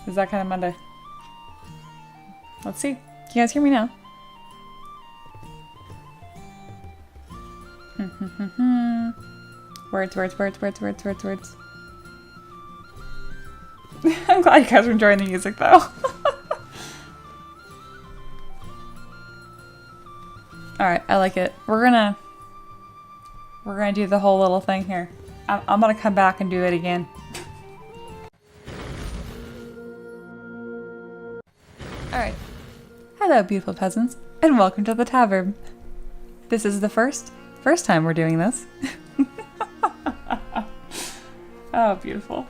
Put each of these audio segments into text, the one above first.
Is that kind of Monday? Let's see. Can you guys hear me now? Words. I'm glad you guys are enjoying the music though. Alright, I like it. We're gonna do the whole little thing here. I'm gonna come back and do it again. Alright. Hello, beautiful peasants, and welcome to the tavern. This is the first time we're doing this. Oh, beautiful.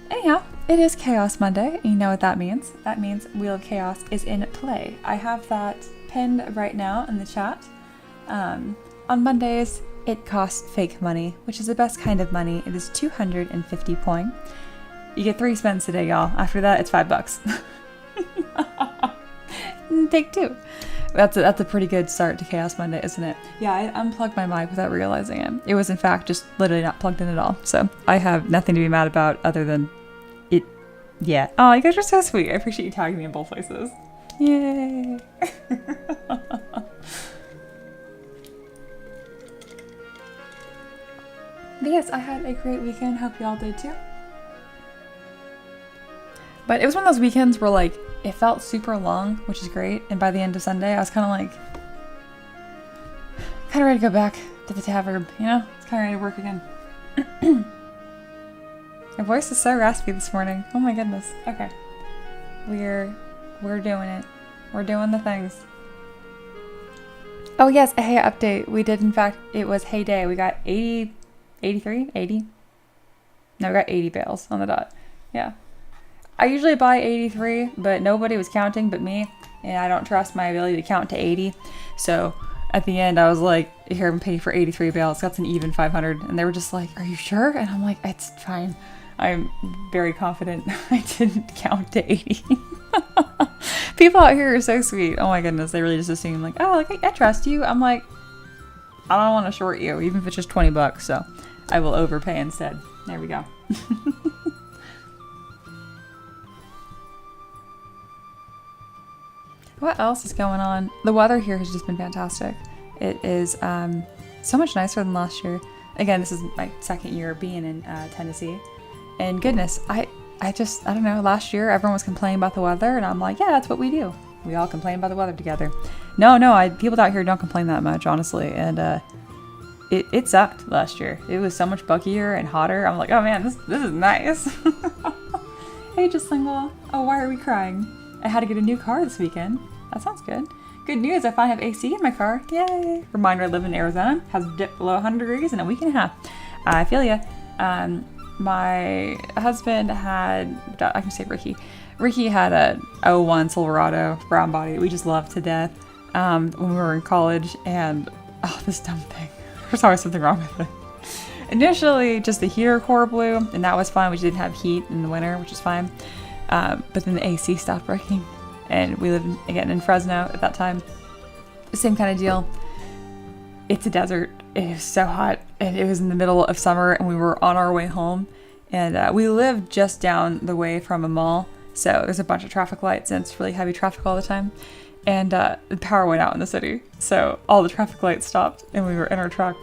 Anyhow, it is Chaos Monday, and you know what that means. That means Wheel of Chaos is in play. I have that pinned right now in the chat. On Mondays, it costs fake money, which is the best kind of money. It is 250 points. You get 3 spins today, y'all. After that, it's $5. Take 2. That's a pretty good start to Chaos Monday, isn't it? Yeah, I unplugged my mic without realizing it. It was in fact just literally not plugged in at all. So I have nothing to be mad about other than it. Yeah. Oh, you guys are so sweet. I appreciate you tagging me in both places. Yay. But yes, I had a great weekend. Hope y'all did too. But it was one of those weekends where like it felt super long, which is great. And by the end of Sunday, I was kind of ready to go back to the tavern. You know, it's kind of ready to work again. My voice is so raspy this morning. Oh my goodness. Okay, we're doing it. We're doing the things. Oh yes, a hay update. We did, in fact, it was hay day. We got 80. No, we got 80 bales on the dot. Yeah. I usually buy 83, but nobody was counting but me, and I don't trust my ability to count to 80. So at the end, I was like, here, I'm paying for 83 bales. That's an even 500. And they were just like, are you sure? And I'm like, it's fine. I'm very confident I didn't count to 80. People out here are so sweet. Oh my goodness. They really just assume like, oh, like I trust you. I'm like, I don't want to short you, even if it's just $20. So I will overpay instead. There we go. What else is going on? The weather here has just been fantastic. It is so much nicer than last year. Again, this is my second year being in Tennessee. And goodness, I don't know, last year everyone was complaining about the weather and I'm like, yeah, that's what we do. We all complain about the weather together. No, people out here don't complain that much, honestly. And it sucked last year. It was so much buggier and hotter. I'm like, oh man, this is nice. Hey, just single. Oh, why are we crying? I had to get a new car this weekend. That sounds good. Good news, I finally have AC in my car. Yay! Reminder, I live in Arizona. Has dipped below 100 degrees in a week and a half. I feel ya. My husband had, I can say Ricky. Ricky had a 01 Silverado brown body. We just loved to death when we were in college. And, oh, this dumb thing. There's always something wrong with it. Initially, just the heater core blew, and that was fine. We didn't have heat in the winter, which is fine. But then the AC stopped working, and we lived again in Fresno at that time. Same kind of deal. It's a desert. It is so hot, and it was in the middle of summer, and we were on our way home. And we lived just down the way from a mall, so there's a bunch of traffic lights, and it's really heavy traffic all the time. And the power went out in the city, so all the traffic lights stopped, and we were in our truck.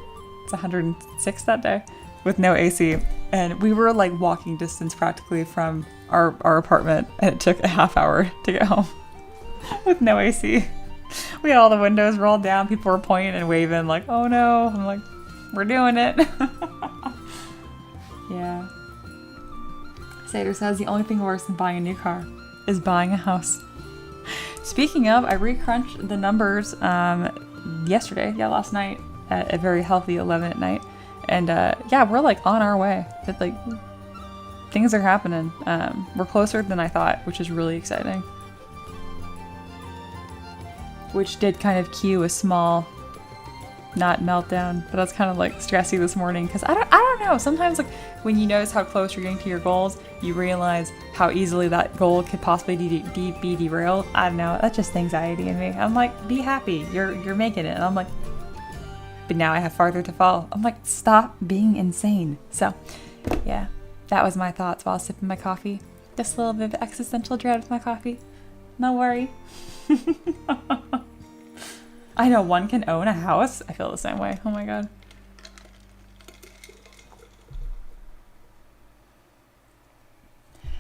It's 106 that day with no AC, and we were like walking distance practically from our apartment, and it took a half hour to get home with no AC. We had all the windows rolled down. People were pointing and waving like, oh no. I'm like, we're doing it. Yeah. Sater says the only thing worse than buying a new car is buying a house. Speaking of, I re-crunched the numbers yesterday, last night at a very healthy 11 at night. And yeah, we're like on our way. But like things are happening. We're closer than I thought, which is really exciting. Which did kind of cue a small, not meltdown, but that's kind of like stressy this morning because I don't know. Sometimes like when you notice how close you're getting to your goals, you realize how easily that goal could possibly be derailed. I don't know. That's just anxiety in me. I'm like, be happy. You're making it. And I'm like, but now I have farther to fall. I'm like, stop being insane. So yeah, that was my thoughts while sipping my coffee. Just a little bit of existential dread with my coffee. No worry. I know one can own a house. I feel the same way. Oh my god.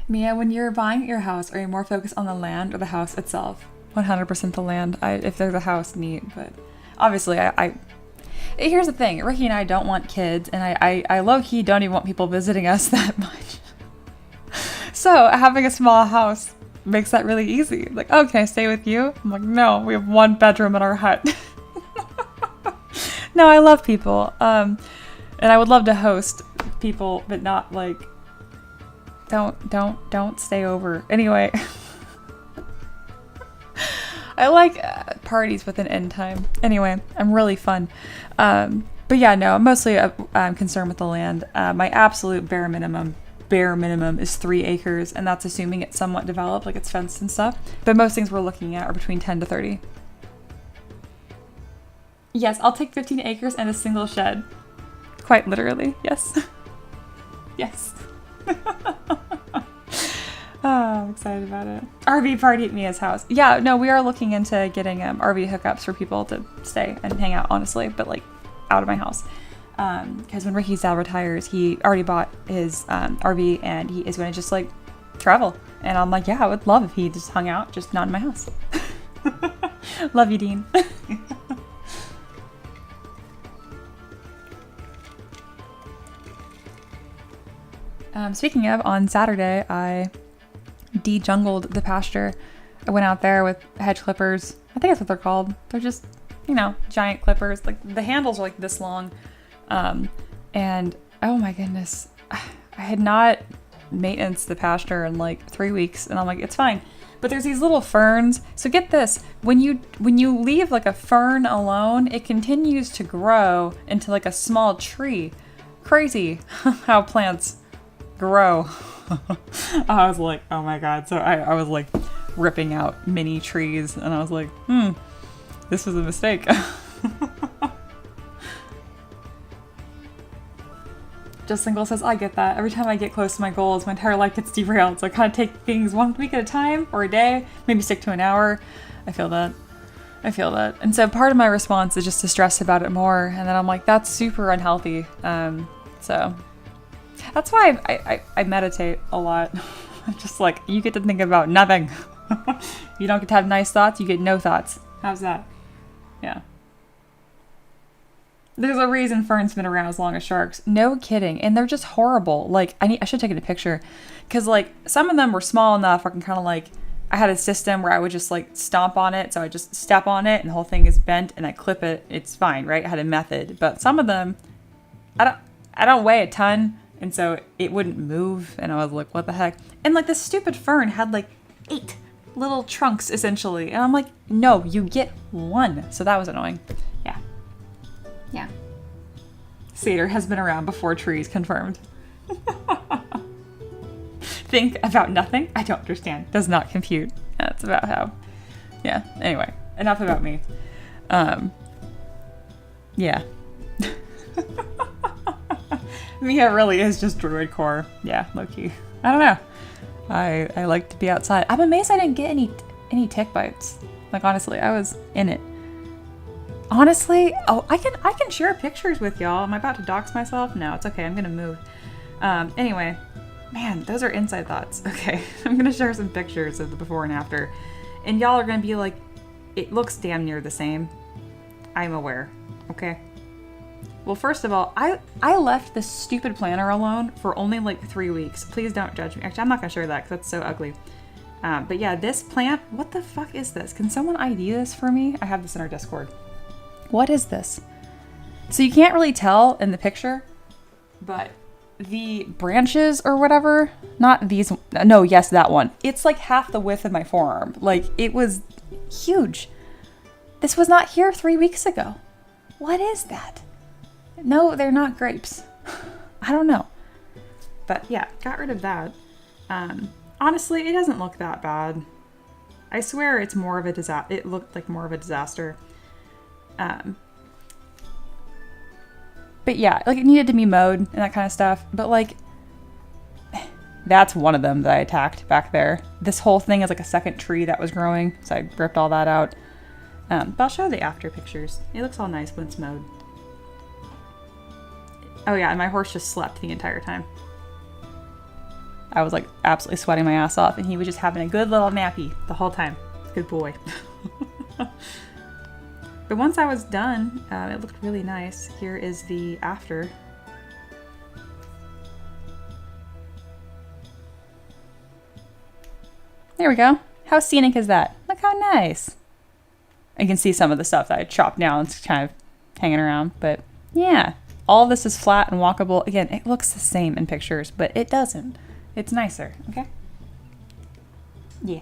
Mia, when you're buying your house, are you more focused on the land or the house itself? 100% the land. If there's a house, neat. But obviously, here's the thing. Ricky and I don't want kids, and I low-key don't even want people visiting us that much. So having a small house makes that really easy. Like, oh, can I stay with you? I'm like, no, we have 1 bedroom in our hut. No, I love people. And I would love to host people, but not like, don't stay over. Anyway, I like parties with an end time. Anyway, I'm really fun. But yeah, no, I'm mostly concerned with the land. My absolute bare minimum is 3 acres, and that's assuming it's somewhat developed, like it's fenced and stuff. But most things we're looking at are between 10 to 30. Yes, I'll take 15 acres and a single shed. Quite literally, yes. Yes. Oh, I'm excited about it. RV party at Mia's house. Yeah, no, we are looking into getting RV hookups for people to stay and hang out, honestly, but like out of my house. Because when Ricky's dad retires, he already bought his RV and he is going to just like travel. And I'm like, yeah, I would love if he just hung out, just not in my house. Love you, Dean. Speaking of, on Saturday, I de-jungled the pasture. I went out there with hedge clippers. I think that's what they're called. They're just, you know, giant clippers. Like the handles are like this long. And oh my goodness, I had not maintenance the pasture in like 3 weeks, and I'm like, it's fine. But there's these little ferns. So get this, when you leave like a fern alone, it continues to grow into like a small tree. Crazy how plants grow. I was like, oh my god. So I was like ripping out mini trees, and I was like, this was a mistake. Just Single says, I get that. Every time I get close to my goals, my entire life gets derailed. So I kind of take things 1 week at a time, or a day, maybe stick to an hour. I feel that. And so part of my response is just to stress about it more. And then I'm like, that's super unhealthy. So that's why I meditate a lot. I'm just like, you get to think about nothing. You don't get to have nice thoughts, you get no thoughts. How's that? Yeah. There's a reason ferns been around as long as sharks. No kidding. And they're just horrible. Like, I should take a picture. Because, like, some of them were small enough I can kind of, like, I had a system where I would just, like, stomp on it. So I just step on it and the whole thing is bent and I clip it. It's fine, right? I had a method. But some of them, I don't weigh a ton. And so it wouldn't move. And I was like, what the heck? And, like, this stupid fern had, like, 8 little trunks, essentially. And I'm like, no, you get 1. So that was annoying. Yeah. Cedar has been around before trees, confirmed. Think about nothing? I don't understand. Does not compute. That's about how. Yeah. Anyway, enough about me. Yeah. Mia really is just druid core. Yeah, low-key. I don't know. I like to be outside. I'm amazed I didn't get any tick bites. Like, honestly, I was in it. Honestly, oh, I can share pictures with y'all. Am I about to dox myself? No, it's okay. I'm gonna move. Anyway, man, those are inside thoughts. Okay, I'm gonna share some pictures of the before and after, and y'all are gonna be like, it looks damn near the same. I'm aware. Okay. Well, first of all, I left this stupid planner alone for only like 3 weeks. Please don't judge me. Actually, I'm not gonna share that because that's so ugly. But yeah, this plant. What the fuck is this? Can someone ID this for me? I have this in our Discord. What is this? So you can't really tell in the picture, but the branches or whatever, not these, no, yes, that one. It's like half the width of my forearm. Like, it was huge. This was not here 3 weeks ago. What is that? No, they're not grapes. I don't know. But yeah, got rid of that. Honestly, it doesn't look that bad. I swear it's more of a disaster. It looked like more of a disaster. But yeah, like it needed to be mowed and that kind of stuff. But like, That's one of them that I attacked back there. This whole thing is like a second tree that was growing, so I ripped all that out. But I'll show the after pictures. It looks all nice when it's mowed. Oh yeah, and my horse just slept the entire time. I was like absolutely sweating my ass off, and he was just having a good little nappy the whole time. Good boy. But once I was done, it looked really nice. Here is the after. There we go. How scenic is that? Look how nice. You can see some of the stuff that I chopped down. It's kind of hanging around, but yeah. All of this is flat and walkable. Again, it looks the same in pictures, but it doesn't. It's nicer, okay? Yeah.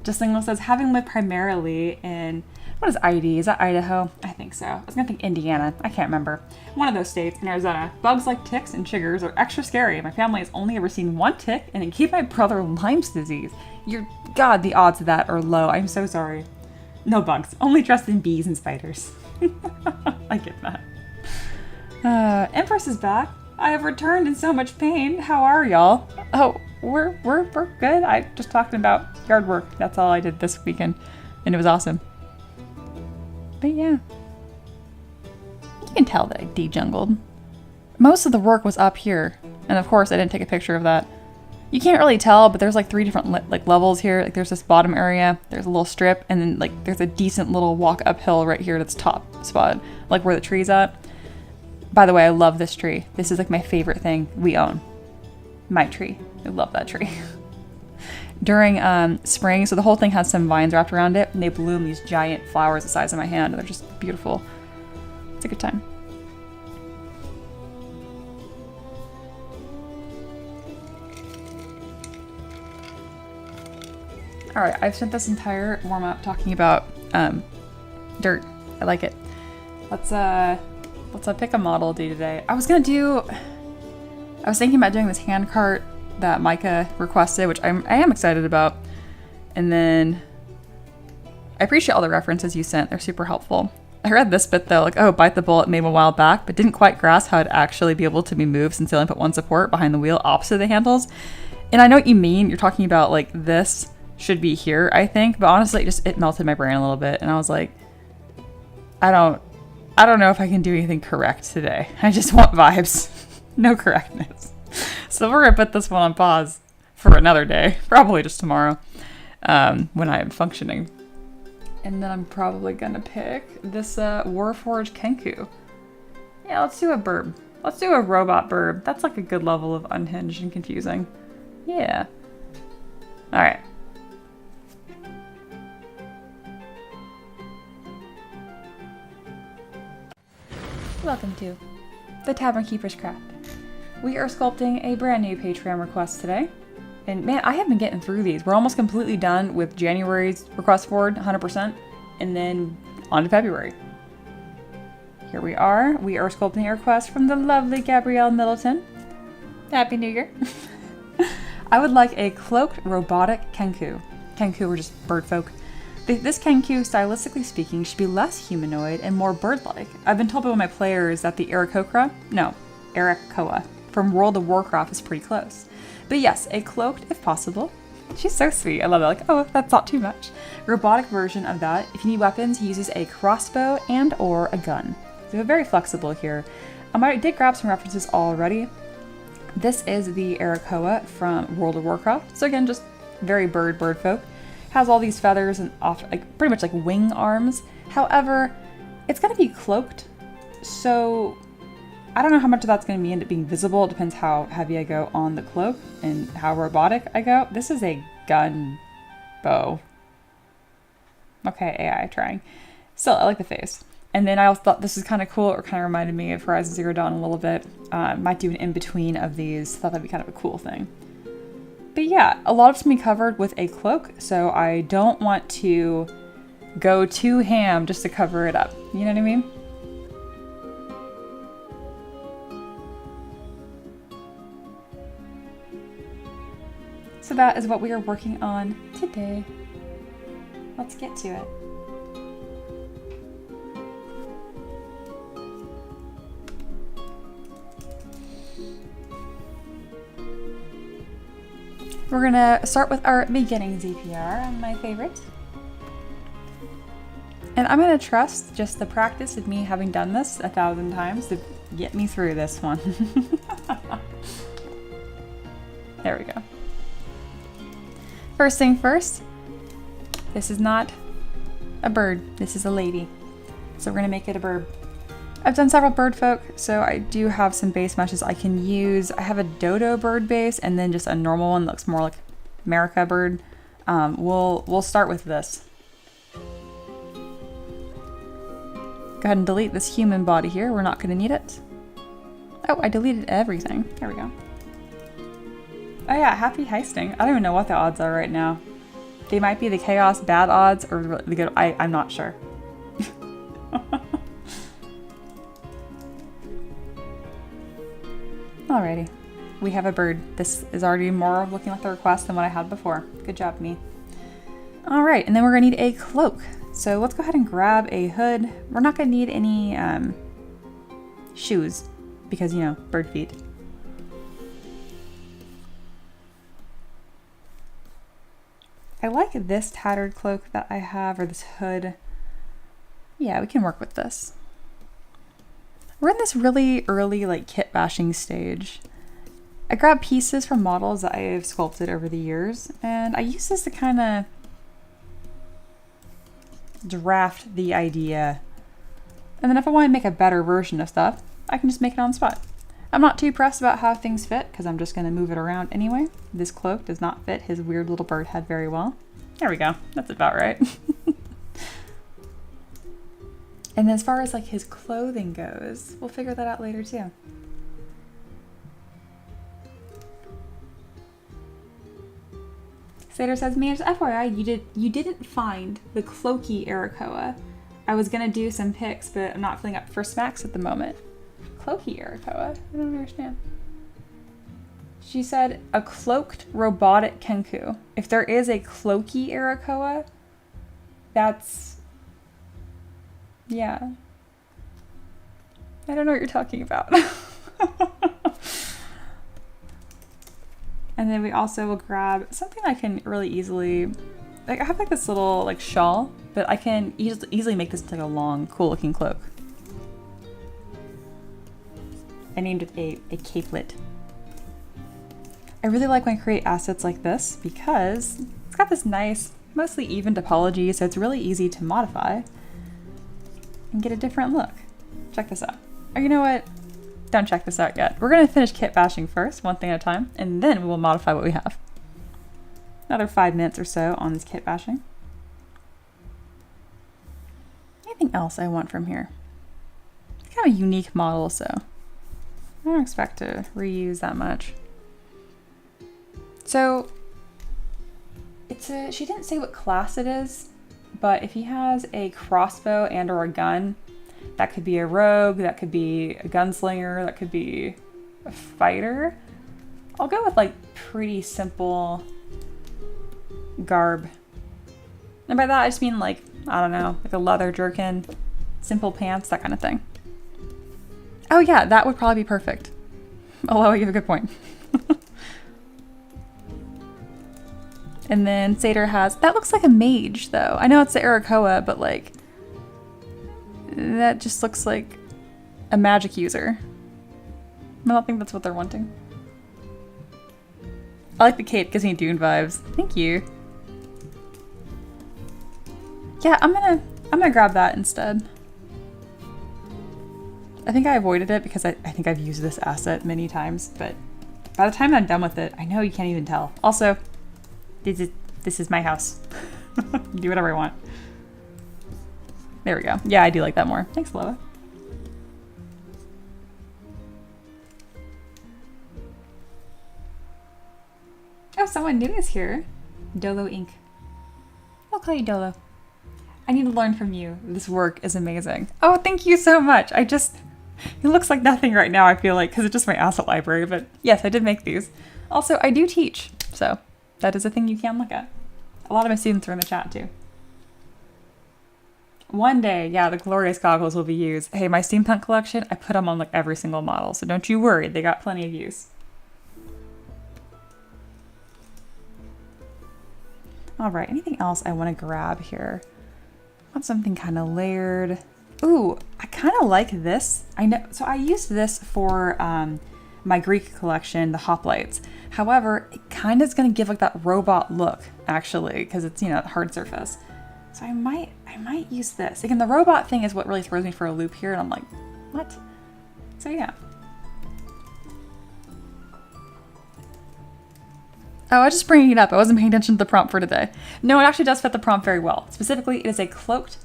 Just Single says, having lived primarily in, what is ID? Is that Idaho? I think so. I was gonna think Indiana. I can't remember. One of those states in Arizona. Bugs like ticks and chiggers are extra scary. My family has only ever seen one tick, and it gave my brother Lyme's disease. God, the odds of that are low. I'm so sorry. No bugs. Only trust in bees and spiders. I get that. Empress is back. I have returned in so much pain. How are y'all? Oh, we're good. I just talking about yard work. That's all I did this weekend, and it was awesome. But yeah, you can tell that I de-jungled. Most of the work was up here, and of course I didn't take a picture of that. You can't really tell, but there's like 3 different like levels here. Like there's this bottom area, there's a little strip, and then like there's a decent little walk uphill right here to this top spot, like where the tree's at. By the way, I love this tree. This is like my favorite thing we own. My tree. I love that tree. During spring, so the whole thing has some vines wrapped around it, and they bloom these giant flowers the size of my hand. They're just beautiful. It's a good time. All right, I've spent this entire warm-up talking about dirt. I like it. Let's pick a model to do today. I was thinking about doing this hand cart that Micah requested, which I am excited about. And then I appreciate all the references you sent. They're super helpful. I read this bit though, like, oh, bite the bullet made a while back, but didn't quite grasp how it'd actually be able to be moved since they only put one support behind the wheel opposite the handles. And I know what you mean. You're talking about like this should be here, I think, but honestly, it melted my brain a little bit, and I was like, I don't know if I can do anything correct today. I just want vibes, no correctness. So we're gonna put this one on pause for another day, probably just tomorrow, when I am functioning. And then I'm probably gonna pick this Warforged Kenku. Yeah, let's do a burb. Let's do a robot burb. That's like a good level of unhinged and confusing. Yeah. All right. Welcome to the Tavern Keeper's Craft. We are sculpting a brand new Patreon request today. And man, I have been getting through these. We're almost completely done with January's request board, 100%, and then on to February. Here we are. We are sculpting a request from the lovely Gabrielle Middleton. Happy New Year. I would like a cloaked robotic Kenku. Kenku are just birdfolk. This Kenku, stylistically speaking, should be less humanoid and more bird-like. I've been told by one of my players that the Aarakocra from World of Warcraft is pretty close. But yes, a cloaked, if possible. She's so sweet. I love it. Like, oh, that's not too much. Robotic version of that. If you need weapons, he uses a crossbow and or a gun. So we're very flexible here. I did grab some references already. This is the Aarakocra from World of Warcraft. So again, just very bird folk. Has all these feathers and pretty much like wing arms. However, it's going to be cloaked, so I don't know how much of that's going to end up being visible. It depends how heavy I go on the cloak and how robotic I go. This is a gun bow. Okay, AI trying. Still, I like the face. And then I also thought this is kind of cool. It kind of reminded me of Horizon Zero Dawn a little bit. Might do an in-between of these. Thought that'd be kind of a cool thing. But yeah, a lot of it's going to be covered with a cloak, so I don't want to go too ham just to cover it up. You know what I mean? So that is what we are working on today. Let's get to it. We're gonna start with our beginning ZPR, my favorite. And I'm gonna trust just the practice of me having done this 1,000 times to get me through this one. There we go. First thing first, this is not a bird, this is a lady. So we're gonna make it a bird. I've done several Birdfolk, so I do have some base meshes I can use. I have a dodo bird base and then just a normal one that looks more like America bird. We'll start with this. Go ahead and delete this human body here. We're not gonna need it. Oh, I deleted everything. There we go. Oh yeah, happy heisting. I don't even know what the odds are right now. They might be the chaos bad odds or the good. I'm not sure. Alrighty, we have a bird. This is already more looking like the request than what I had before. Good job, me. All right, and then we're gonna need a cloak. So let's go ahead and grab a hood. We're not gonna need any shoes because, you know, bird feet. I like this tattered cloak that I have, or this hood. Yeah, we can work with this. We're in this really early like kit bashing stage. I grabbed pieces from models that I've sculpted over the years, and I use this to kind of draft the idea. And then if I want to make a better version of stuff, I can just make it on the spot. I'm not too pressed about how things fit because I'm just going to move it around anyway. This cloak does not fit his weird little bird head very well. There we go. That's about right. And as far as like his clothing goes, we'll figure that out later too. Sater says, man, just FYI, you didn't find the cloaky Arakoa. I was gonna do some pics, but I'm not filling up for smacks at the moment. Cloaky Arakoa? I don't understand. She said a cloaked robotic Kenku. If there is a cloaky Arakoa, that's... yeah. I don't know what you're talking about. And then we also will grab something I can really easily, like I have like this little like shawl, but I can easily make this into like a long, cool looking cloak. I named it a capelet. I really like when I create assets like this because it's got this nice, mostly even topology, so it's really easy to modify and get a different look. Check this out. Or you know what? Don't check this out yet. We're gonna finish kit bashing first, one thing at a time, and then we will modify what we have. Another 5 minutes or so on this kit bashing. Anything else I want from here? It's kind of a unique model, so I don't expect to reuse that much. So it's a, she didn't say what class it is, but if he has a crossbow and or a gun, that could be a rogue, that could be a gunslinger, that could be a fighter. I'll go with like pretty simple garb. And by that I just mean like, I don't know, like a leather jerkin, simple pants, that kind of thing. Oh yeah, that would probably be perfect. Although you have a good point. And then Sater has, that looks like a mage though. I know it's the Arakoa, but like, that just looks like a magic user. I don't think that's what they're wanting. I like the cape, gives me Dune vibes. Thank you. Yeah, I'm gonna grab that instead. I think I avoided it because I think I've used this asset many times, but by the time I'm done with it, I know you can't even tell. Also, this is my house. Do whatever I want. There we go. Yeah, I do like that more. Thanks, Loa. Oh, someone new is here. Dolo Inc. I'll call you Dolo. I need to learn from you. This work is amazing. Oh, thank you so much. It looks like nothing right now, I feel like, because it's just my asset library, but yes, I did make these. Also, I do teach, so that is a thing you can look at. A lot of my students are in the chat too. One day, yeah, the glorious goggles will be used. Hey, my steampunk collection, I put them on like every single model, so don't you worry, they got plenty of use. All right, anything else I want to grab here? I want something kind of layered. Ooh, I kind of like this. I know, so I used this for my Greek collection, the hoplites. However, it kind of is going to give like that robot look, actually, because it's, you know, hard surface. So I might use this. Again, the robot thing is what really throws me for a loop here, and I'm like, what? So yeah. Oh, I was just bringing it up. I wasn't paying attention to the prompt for today. No, it actually does fit the prompt very well. Specifically, it is a cloaked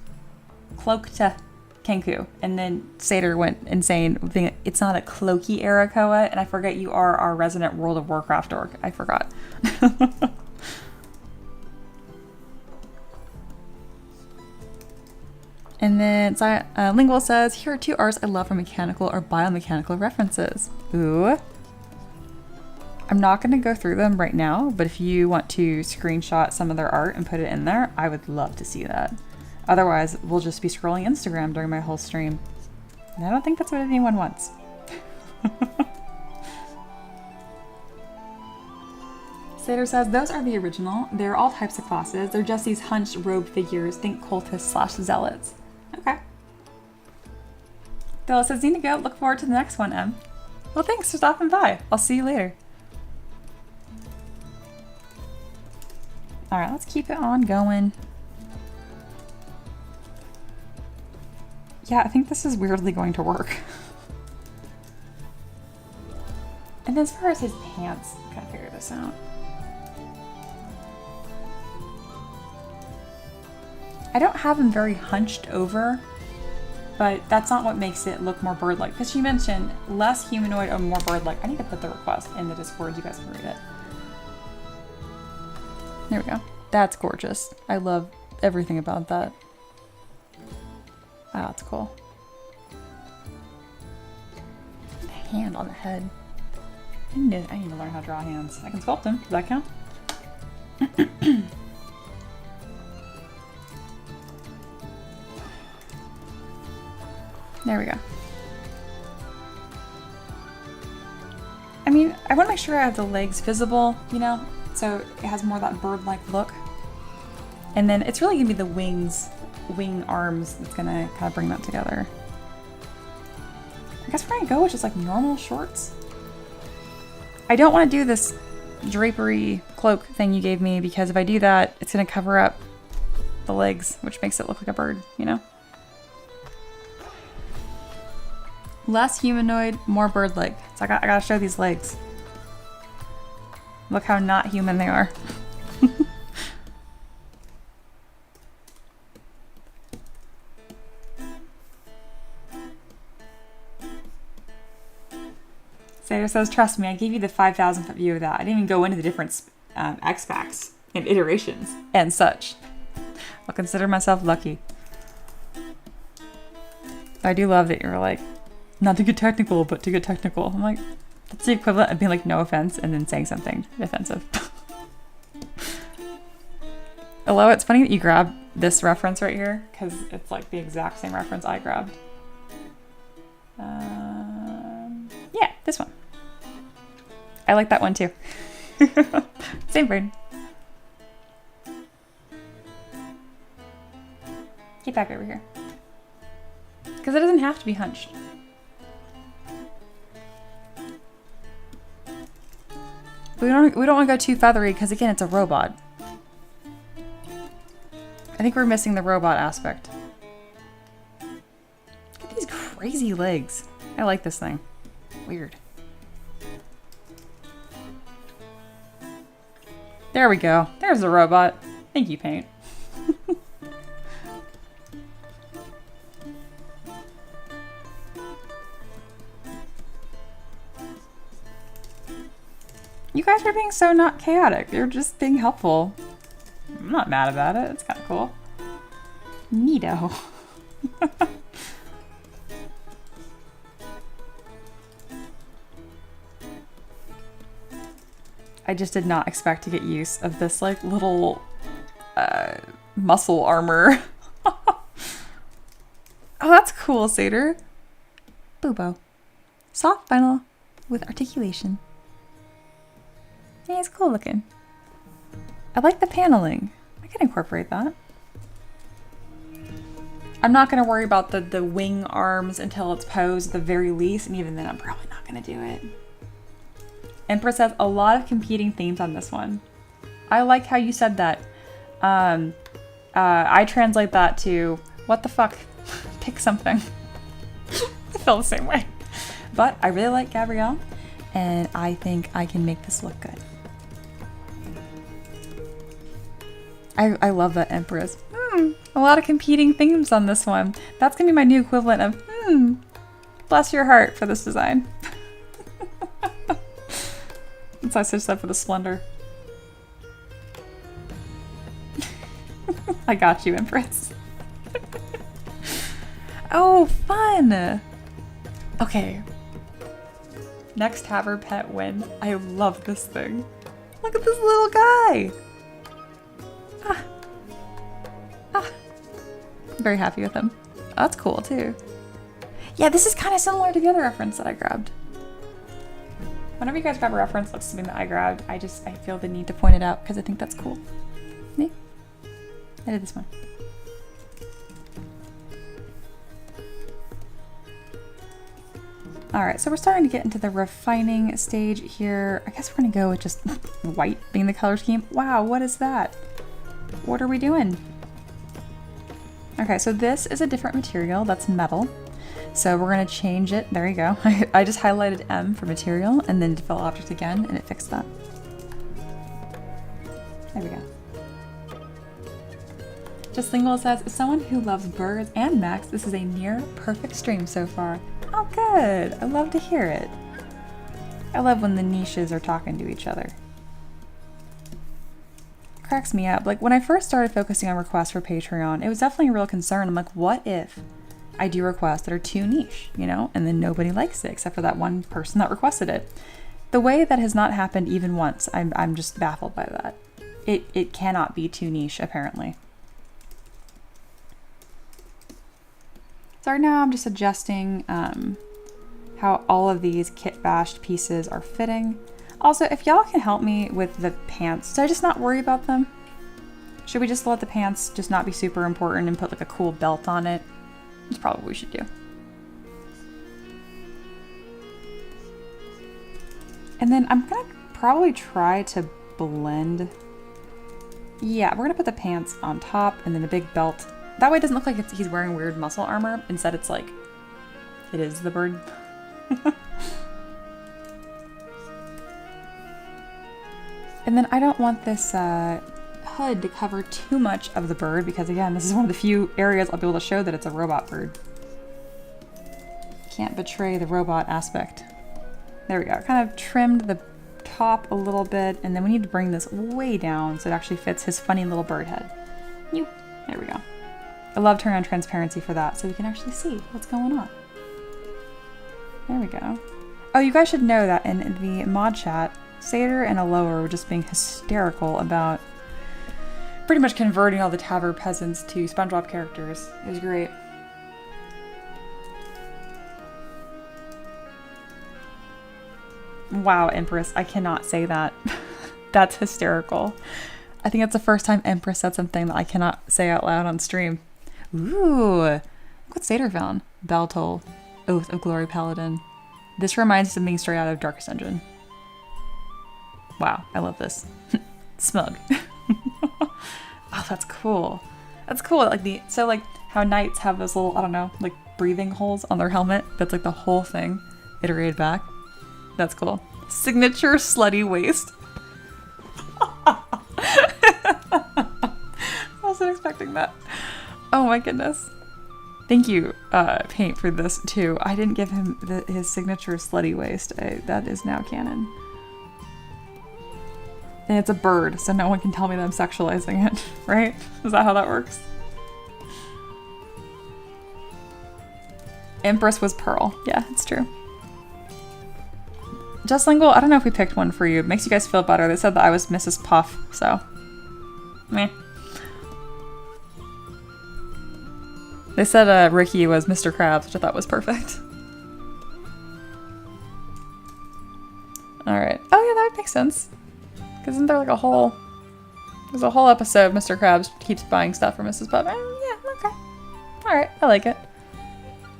Kenku. And then Satyr went insane, thinking it's not a cloaky Arakoa, and I forget you are our resident World of Warcraft orc. I forgot. And then Lingual says, here are two arts I love for mechanical or biomechanical references. Ooh. I'm not going to go through them right now, but if you want to screenshot some of their art and put it in there, I would love to see that. Otherwise, we'll just be scrolling Instagram during my whole stream. And I don't think that's what anyone wants. Satyr says, those are the original. They're all types of classes. They're just these hunched robe figures. Think cultists / zealots. Okay. Dilla says, need to go. Look forward to the next one, Em. Well, thanks for stopping by. I'll see you later. All right, let's keep it on going. Yeah, I think this is weirdly going to work. And as far as his pants, I'm trying to figure this out. I don't have him very hunched over, but that's not what makes it look more bird-like. Because she mentioned less humanoid or more bird-like. I need to put the request in the Discord. You guys can read it. There we go. That's gorgeous. I love everything about that. Wow, that's cool. The hand on the head. I need to learn how to draw hands. I can sculpt them. Does that count? There we go. I mean, I want to make sure I have the legs visible, you know, so it has more of that bird-like look. And then it's really going to be the wing arms that's going to kind of bring that together. I guess we're going to go with just like normal shorts. I don't want to do this drapery cloak thing you gave me, because if I do that, it's going to cover up the legs, which makes it look like a bird, you know? Less humanoid, more bird-like. So I gotta show these legs. Look how not human they are. Satyr says, trust me, I gave you the 5,000 foot view of that. I didn't even go into the different X-packs and iterations and such. I'll consider myself lucky. I do love that you're like, not to get technical, but to get technical. I'm like, that's the equivalent of being like, no offense, and then saying something offensive. Hello, it's funny that you grabbed this reference right here, because it's like the exact same reference I grabbed. Yeah, this one. I like that one too. Same bird. Get back over here. Because it doesn't have to be hunched. We don't want to go too feathery, because again, it's a robot. I think we're missing the robot aspect. Look at these crazy legs. I like this thing. Weird. There we go. There's the robot. Thank you, Paint. You guys are being so not chaotic. You're just being helpful. I'm not mad about it. It's kind of cool. Neato. I just did not expect to get use of this like little muscle armor. Oh, that's cool, Satyr. Boobo. Soft vinyl with articulation. Yeah, it's cool looking. I like the paneling. can incorporate that. I'm not going to worry about the wing arms until it's posed at the very least, and even then I'm probably not going to do it. Empress has a lot of competing themes on this one. I like how you said that. I translate that to, what the fuck? Pick something. I feel the same way. But I really like Gabrielle, and I think I can make this look good. I love that Empress. A lot of competing themes on this one. That's gonna be my new equivalent of, bless your heart for this design. That's why I switched that for the Splendor. I got you, Empress. Oh, fun! Okay. Next have her pet win. I love this thing. Look at this little guy! I'm very happy with him. Oh, that's cool too. Yeah, this is kind of similar to the other reference that I grabbed. Whenever you guys grab a reference that's something that I grabbed, I feel the need to point it out because I think that's cool. Me? I did this one. Alright, so we're starting to get into the refining stage here. I guess we're gonna go with just white being the color scheme. Wow, what is that? What are we doing? Okay, so this is a different material, that's metal. So we're gonna change it, there you go. I just highlighted M for material and then fill object again and it fixed that. There we go. Just Lingual says, as someone who loves birds and mechs, this is a near perfect stream so far. Oh good, I love to hear it. I love when the niches are talking to each other. Cracks me up. Like when I first started focusing on requests for Patreon, it was definitely a real concern. I'm like, what if I do requests that are too niche, you know, and then nobody likes it except for that one person that requested it. The way that has not happened even once, I'm just baffled by that. It cannot be too niche, apparently. So right now I'm just adjusting how all of these kit bashed pieces are fitting. Also, if y'all can help me with the pants, did I just not worry about them? Should we just let the pants just not be super important and put like a cool belt on it? That's probably what we should do. And then I'm gonna probably try to blend. Yeah, we're gonna put the pants on top and then the big belt. That way it doesn't look like he's wearing weird muscle armor. Instead it's like, it is the bird. And then I don't want this hood to cover too much of the bird because again, this is one of the few areas I'll be able to show that it's a robot bird. Can't betray the robot aspect. There we go. Kind of trimmed the top a little bit and then we need to bring this way down so it actually fits his funny little bird head. There we go. I love turning on transparency for that so we can actually see what's going on. There we go. Oh, you guys should know that in the mod chat, Satyr and Aloha were just being hysterical about pretty much converting all the Taver peasants to SpongeBob characters. It was great. Wow, Empress, I cannot say that. That's hysterical. I think that's the first time Empress said something that I cannot say out loud on stream. Ooh, look what Satyr found. Beltol, Oath of Glory Paladin. This reminds me of something straight out of Darkest Dungeon. Wow, I love this. Smug. Oh, that's cool. That's cool. Like so like how knights have those little, I don't know, like breathing holes on their helmet. That's like the whole thing iterated back. That's cool. Signature slutty waist. I wasn't expecting that. Oh my goodness. Thank you, Paint, for this too. I didn't give him his signature slutty waist. That is now canon. And it's a bird, so no one can tell me that I'm sexualizing it, right? Is that how that works? Empress was Pearl. Yeah, it's true. Just Lingual, I don't know if we picked one for you. It makes you guys feel better. They said that I was Mrs. Puff, so meh. They said Ricky was Mr. Krabs, which I thought was perfect. Alright. Oh yeah, that would make sense. Because isn't there like a whole There's a whole episode Mr. Krabs keeps buying stuff for Mrs. Puff. Yeah, okay. Alright, I like it.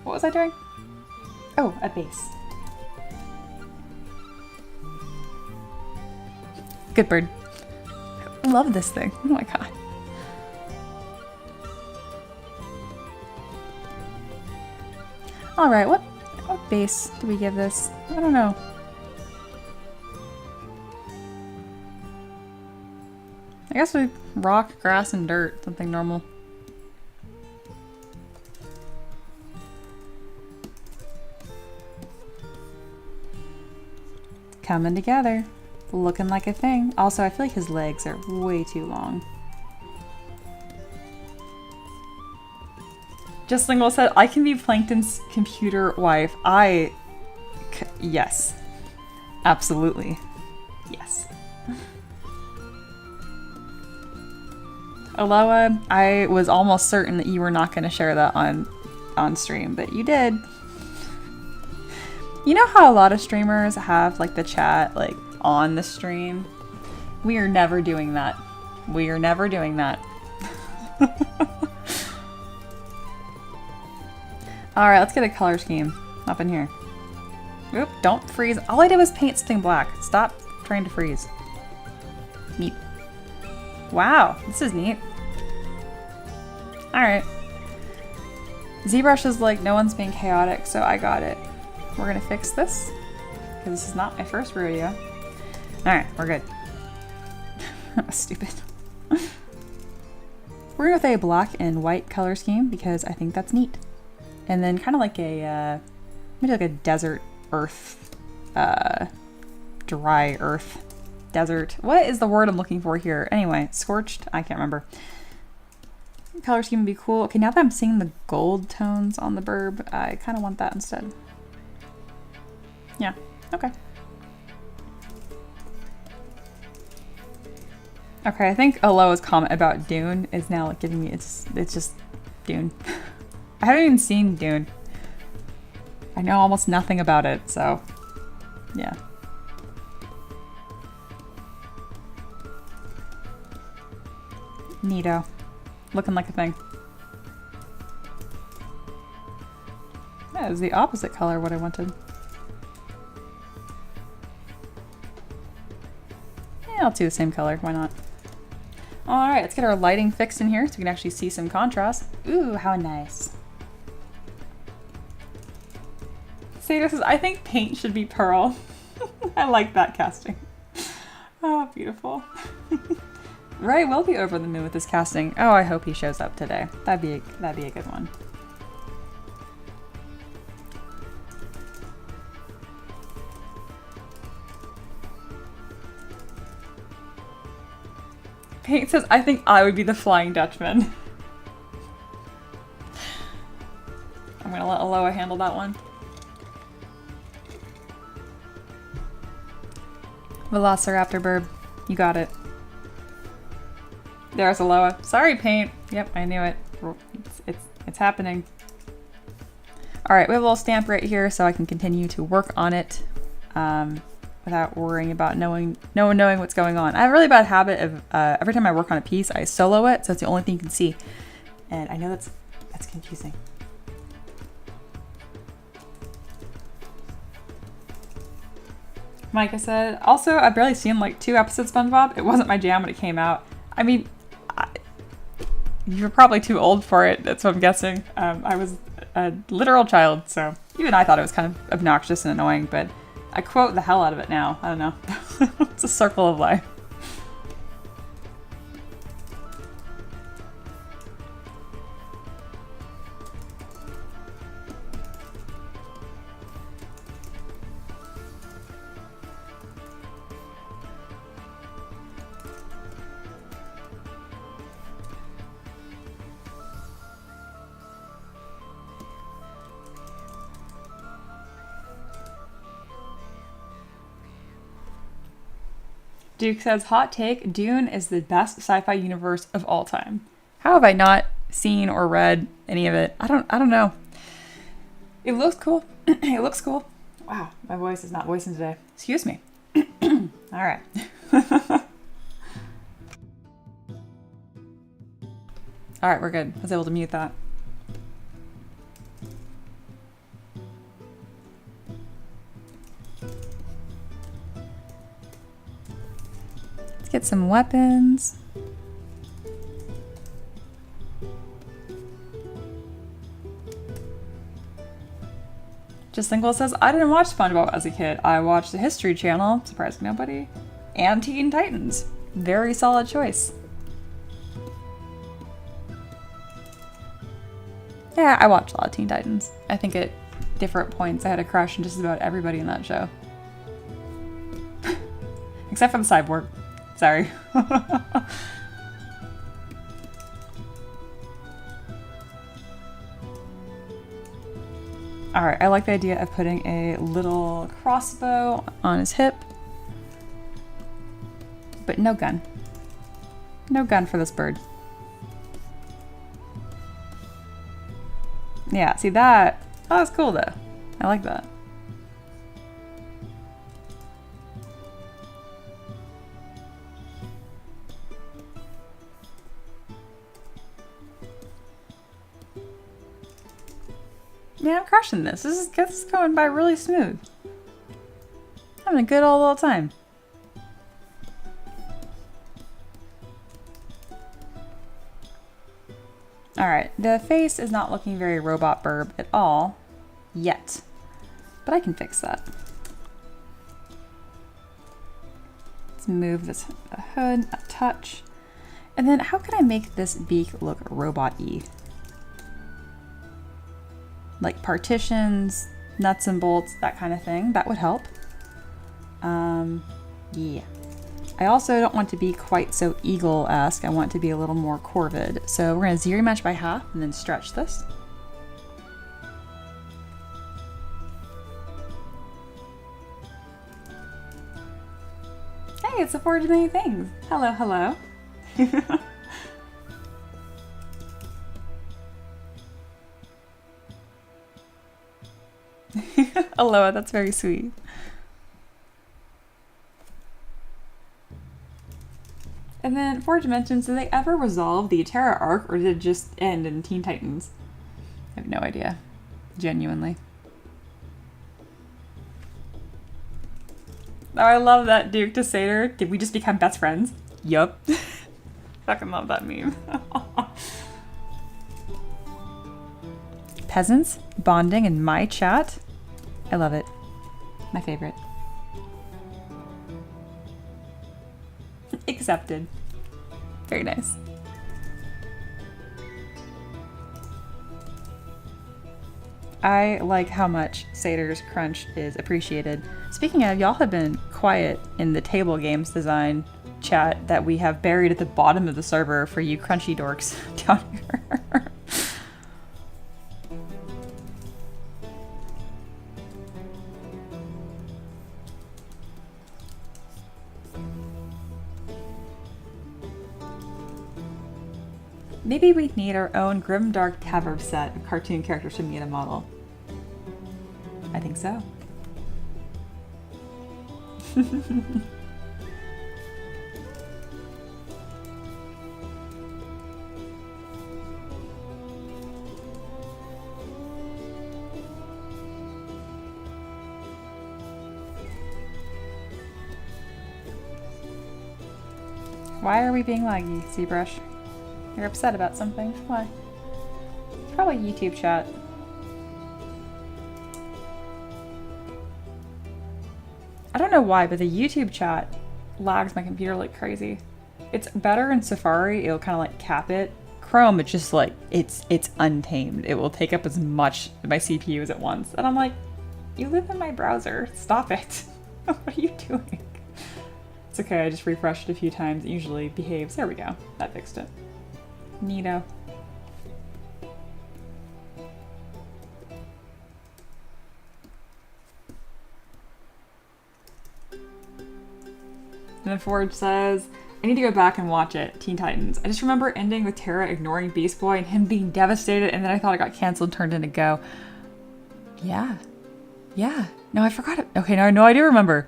What was I doing? Oh, a base. Good bird. I love this thing. Oh my god. Alright, what base do we give this? I don't know. I guess we rock, grass, and dirt. Something normal. Coming together. Looking like a thing. Also, I feel like his legs are way too long. Just Lingual said, I can be Plankton's computer wife. Yes. Absolutely. Yes. Aloha, I was almost certain that you were not going to share that on stream, but you did. You know how a lot of streamers have like the chat like on the stream? We are never doing that. We are never doing that. Alright, let's get a color scheme up in here. Oop, don't freeze. All I did was paint something black. Stop trying to freeze. Neat. Wow, this is neat. Alright. ZBrush is like, no one's being chaotic, so I got it. We're gonna fix this, because this is not my first rodeo. Alright, we're good. Stupid. We're going with a black and white color scheme, because I think that's neat. And then kind of like a, maybe like a desert earth, dry earth. Desert. What is the word I'm looking for here? Anyway, scorched? I can't remember. Color scheme would be cool. Okay, now that I'm seeing the gold tones on the burb, I kind of want that instead. Yeah, okay. Okay, I think Aloha's comment about Dune is now like giving me, it's just Dune. I haven't even seen Dune. I know almost nothing about it, so yeah. Neato. Looking like a thing. That is the opposite color what I wanted. Yeah, I'll do the same color. Why not? Alright, let's get our lighting fixed in here so we can actually see some contrast. Ooh, how nice. Sato says, I think paint should be pearl. I like that casting. Oh, beautiful. Ray will be over the moon with this casting. Oh, I hope he shows up today. That'd be a good one. Paint says, I think I would be the Flying Dutchman. I'm gonna let Aloha handle that one. Velociraptor burb, you got it. There's Aloha. Sorry, Paint. Yep, I knew it. It's happening. All right, we have a little stamp right here, so I can continue to work on it without worrying about no one knowing what's going on. I have a really bad habit of every time I work on a piece, I solo it, so it's the only thing you can see, and I know that's confusing. Micah said, also, I've barely seen like 2 episodes of SpongeBob. It wasn't my jam when it came out. I mean, you're probably too old for it, that's what I'm guessing. I was a literal child, so even I thought it was kind of obnoxious and annoying, but I quote the hell out of it now. I don't know. It's a circle of life. Duke says, hot take, Dune is the best sci-fi universe of all time. How have I not seen or read any of it? I don't know. It looks cool. It looks cool. Wow, my voice is not voicing today. Excuse me. All right. All right, we're good. I was able to mute that. Let's get some weapons. Just Single says, I didn't watch SpongeBob as a kid. I watched the History Channel, surprising nobody, and Teen Titans. Very solid choice. Yeah, I watched a lot of Teen Titans. I think at different points I had a crush on just about everybody in that show. Except for the cyborg. Sorry. Alright, I like the idea of putting a little crossbow on his hip. But no gun. No gun for this bird. Yeah, see that? Oh, that's cool though. I like that. Yeah, I'm crushing this. This is going by really smooth. Having a good old little time. Alright, the face is not looking very robot burb at all yet, but I can fix that. Let's move this hood a touch. And then how can I make this beak look robot-y? Like partitions, nuts and bolts, that kind of thing. That would help. Yeah. I also don't want to be quite so eagle-esque. I want to be a little more corvid. So we're going to ZBrush by half and then stretch this. Hey, it's a Forge of Many Things. Hello, hello. Aloha, that's very sweet. And then, Forge mentions, did they ever resolve the Terra arc, or did it just end in Teen Titans? I have no idea. Genuinely. Oh, I love that Duke to Satyr. Did we just become best friends? Yup. Fucking love that meme. Peasants bonding in my chat. I love it. My favorite. Accepted. Very nice. I like how much Satyr's crunch is appreciated. Speaking of, y'all have been quiet in the table games design chat that we have buried at the bottom of the server for you crunchy dorks down here. Maybe we need our own grimdark Tavern set of cartoon characters to meet a model. I think so. Why are we being laggy, ZBrush? You're upset about something. Why? It's probably YouTube chat. I don't know why, but the YouTube chat lags my computer like crazy. It's better in Safari, it'll kind of like cap it. Chrome, it's just like, it's untamed. It will take up as much of my CPU as it wants. And I'm like, you live in my browser. Stop it. What are you doing? It's okay, I just refreshed it a few times. It usually behaves. There we go. That fixed it. Neato. And then Forge says, I need to go back and watch it, Teen Titans. I just remember ending with Terra ignoring Beast Boy and him being devastated, and then I thought it got canceled and turned into Go. Yeah. Yeah. No, I forgot it. Okay, no, I do remember.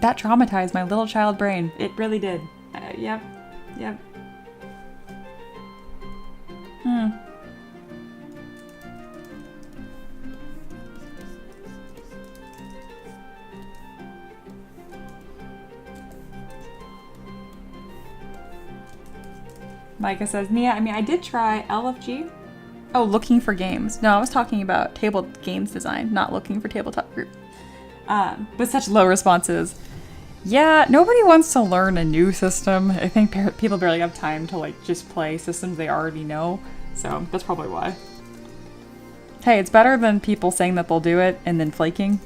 That traumatized my little child brain. It really did. Yep. Hmm. Micah says, Mia, I mean, I did try LFG. Oh, looking for games. No, I was talking about table games design, not looking for tabletop group. But such low responses. Yeah, nobody wants to learn a new system. I think people barely have time to like just play systems they already know. So that's probably why. Hey, it's better than people saying that they'll do it and then flaking.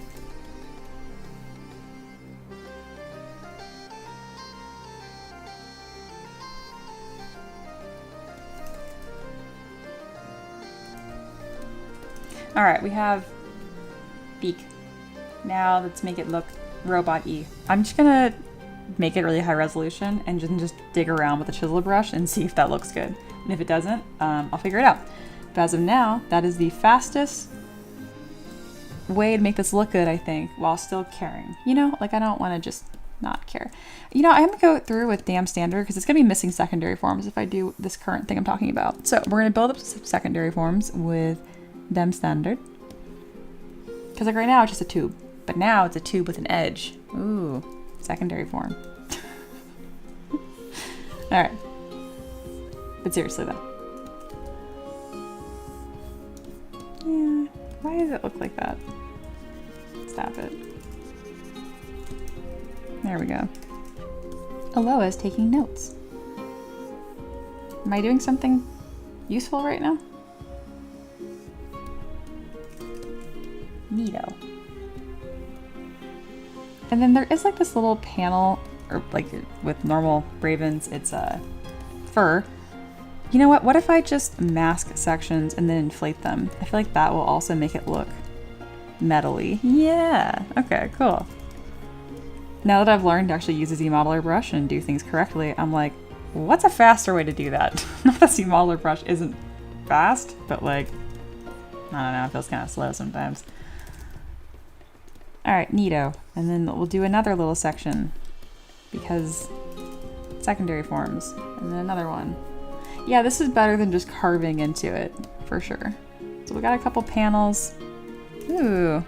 All right, we have beak. Now let's make it look robot-y. I'm just gonna make it really high resolution and just dig around with the chisel brush and see if that looks good. And if it doesn't, I'll figure it out. But as of now, that is the fastest way to make this look good, I think, while still caring. You know, like I don't want to just not care. You know, I'm gonna go through with damn standard because it's gonna be missing secondary forms if I do this current thing I'm talking about. So we're gonna build up some secondary forms with dem standard. Because like right now it's just a tube, but now it's a tube with an edge. Ooh, secondary form. All right, but seriously though. Yeah, why does it look like that? Stop it. There we go. Aloha's taking notes. Am I doing something useful right now? Neato. And then there is like this little panel, or like with normal ravens, it's fur. You know what? What if I just mask sections and then inflate them? I feel like that will also make it look metally. Yeah. Okay, cool. Now that I've learned to actually use a Z-modeler brush and do things correctly, I'm like, what's a faster way to do that? Not that Z-modeler brush isn't fast, but like, I don't know, it feels kind of slow sometimes. All right, neato. And then we'll do another little section because secondary forms, and then another one. Yeah, this is better than just carving into it, for sure. So we got a couple panels. Ooh.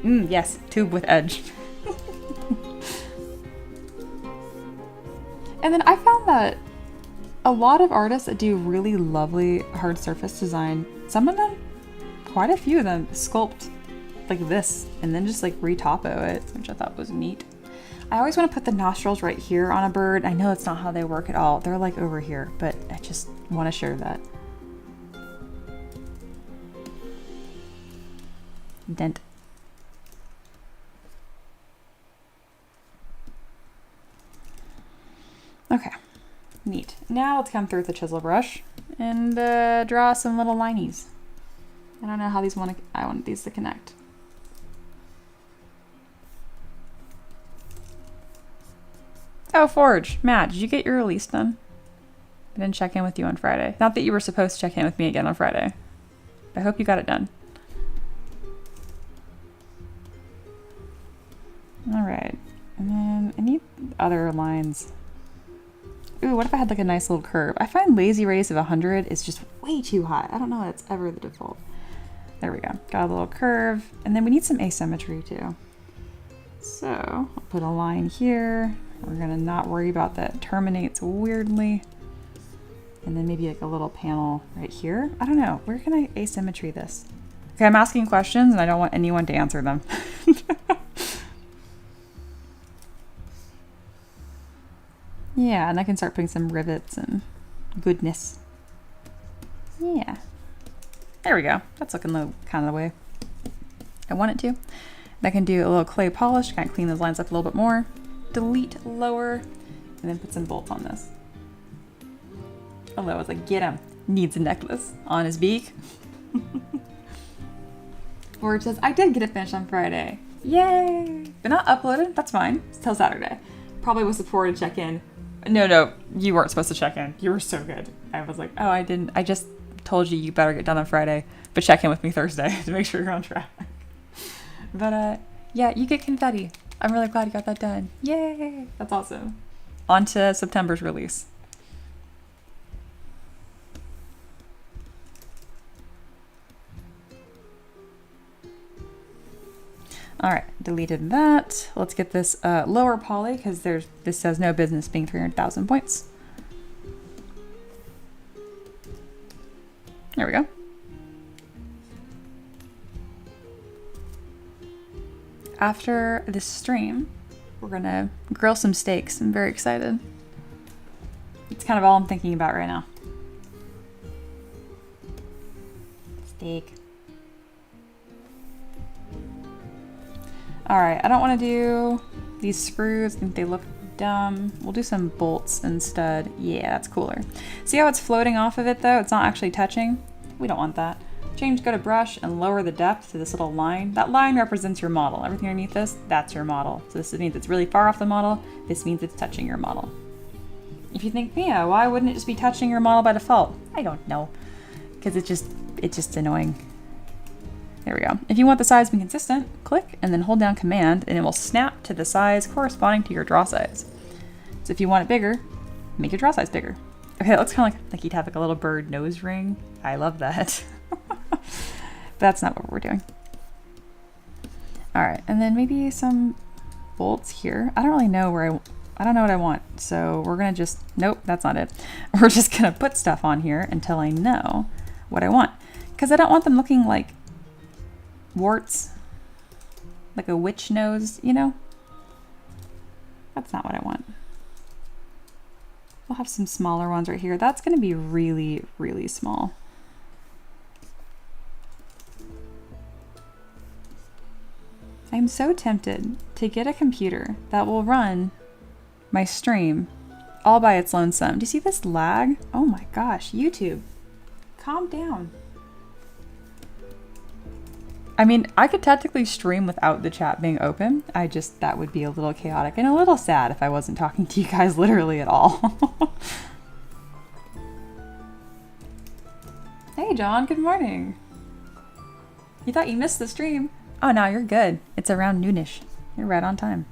Yes, tube with edge. And then I found that a lot of artists that do really lovely hard surface design, some of them, quite a few of them, sculpt like this and then just like retopo it, which I thought was neat. I always want to put the nostrils right here on a bird. I know that's not how they work at all. They're like over here, but I just want to share that. Dent. Okay, neat. Now let's come through with the chisel brush and draw some little linies. I don't know how these I want these to connect. Oh, Forge, Matt, did you get your release done? I didn't check in with you on Friday. Not that you were supposed to check in with me again on Friday. I hope you got it done. All right, and then I need other lines. Ooh, what if I had like a nice little curve? I find lazy radius of 100 is just way too high. I don't know if that's ever the default. There we go. Got a little curve. And then we need some asymmetry too. So I'll put a line here. We're gonna not worry about that terminates weirdly. And then maybe like a little panel right here. I don't know. Where can I asymmetry this? Okay, I'm asking questions and I don't want anyone to answer them. Yeah, and I can start putting some rivets and goodness. Yeah. There we go. That's looking kind of the way I want it to. And I can do a little clay polish, kind of clean those lines up a little bit more. Delete lower, and then put some bolts on this. Although I was like, get him. Needs a necklace on his beak. Or it says, I did get it finished on Friday. Yay! But not uploaded. That's fine. It's till Saturday. Probably was supported to check in. No, you weren't supposed to check in. You were so good. I was like, oh, I didn't. I just told you better get done on Friday, but check in with me Thursday to make sure you're on track. But yeah, you get confetti. I'm really glad you got that done. Yay! That's awesome. On to September's release. All right, deleted that. Let's get this lower poly because this has no business being 300,000 points. There we go. After this stream, we're gonna grill some steaks. I'm very excited. It's kind of all I'm thinking about right now. Steak. All right, I don't want to do these screws. I think they look dumb. We'll do some bolts instead. Yeah, that's cooler. See how it's floating off of it though? It's not actually touching. We don't want that. Change, go to brush and lower the depth to this little line. That line represents your model. Everything underneath this, that's your model. So this means it's really far off the model. This means it's touching your model. If you think, Mia, why wouldn't it just be touching your model by default? I don't know. Because it's just annoying. There we go. If you want the size to be consistent, click and then hold down Command and it will snap to the size corresponding to your draw size. So if you want it bigger, make your draw size bigger. Okay, that looks kind of like you'd have like a little bird nose ring. I love that. But that's not what we're doing. All right, and then maybe some bolts here. I don't really know where I don't know what I want. So we're gonna just, nope, that's not it. We're just gonna put stuff on here until I know what I want. Because I don't want them looking like warts, like a witch nose, you know? That's not what I want. We'll have some smaller ones right here. That's gonna be really, really small. I'm so tempted to get a computer that will run my stream all by its lonesome. Do you see this lag? Oh my gosh, YouTube, calm down. I mean, I could technically stream without the chat being open. That would be a little chaotic and a little sad if I wasn't talking to you guys literally at all. Hey John, good morning. You thought you missed the stream? Oh no, you're good. It's around noonish. You're right on time.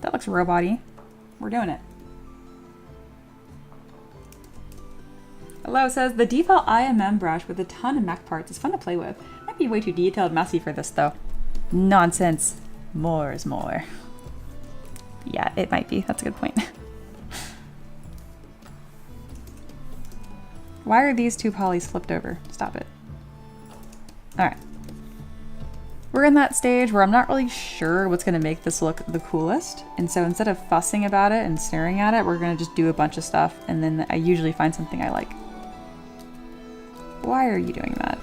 That looks robot-y. We're doing it. Hello says, the default IMM brush with a ton of mech parts is fun to play with. Might be way too detailed and messy for this though. Nonsense. More is more. Yeah, it might be. That's a good point. Why are these two polys flipped over? Stop it. All right. We're in that stage where I'm not really sure what's gonna make this look the coolest. And so instead of fussing about it and staring at it, we're gonna just do a bunch of stuff and then I usually find something I like. Why are you doing that?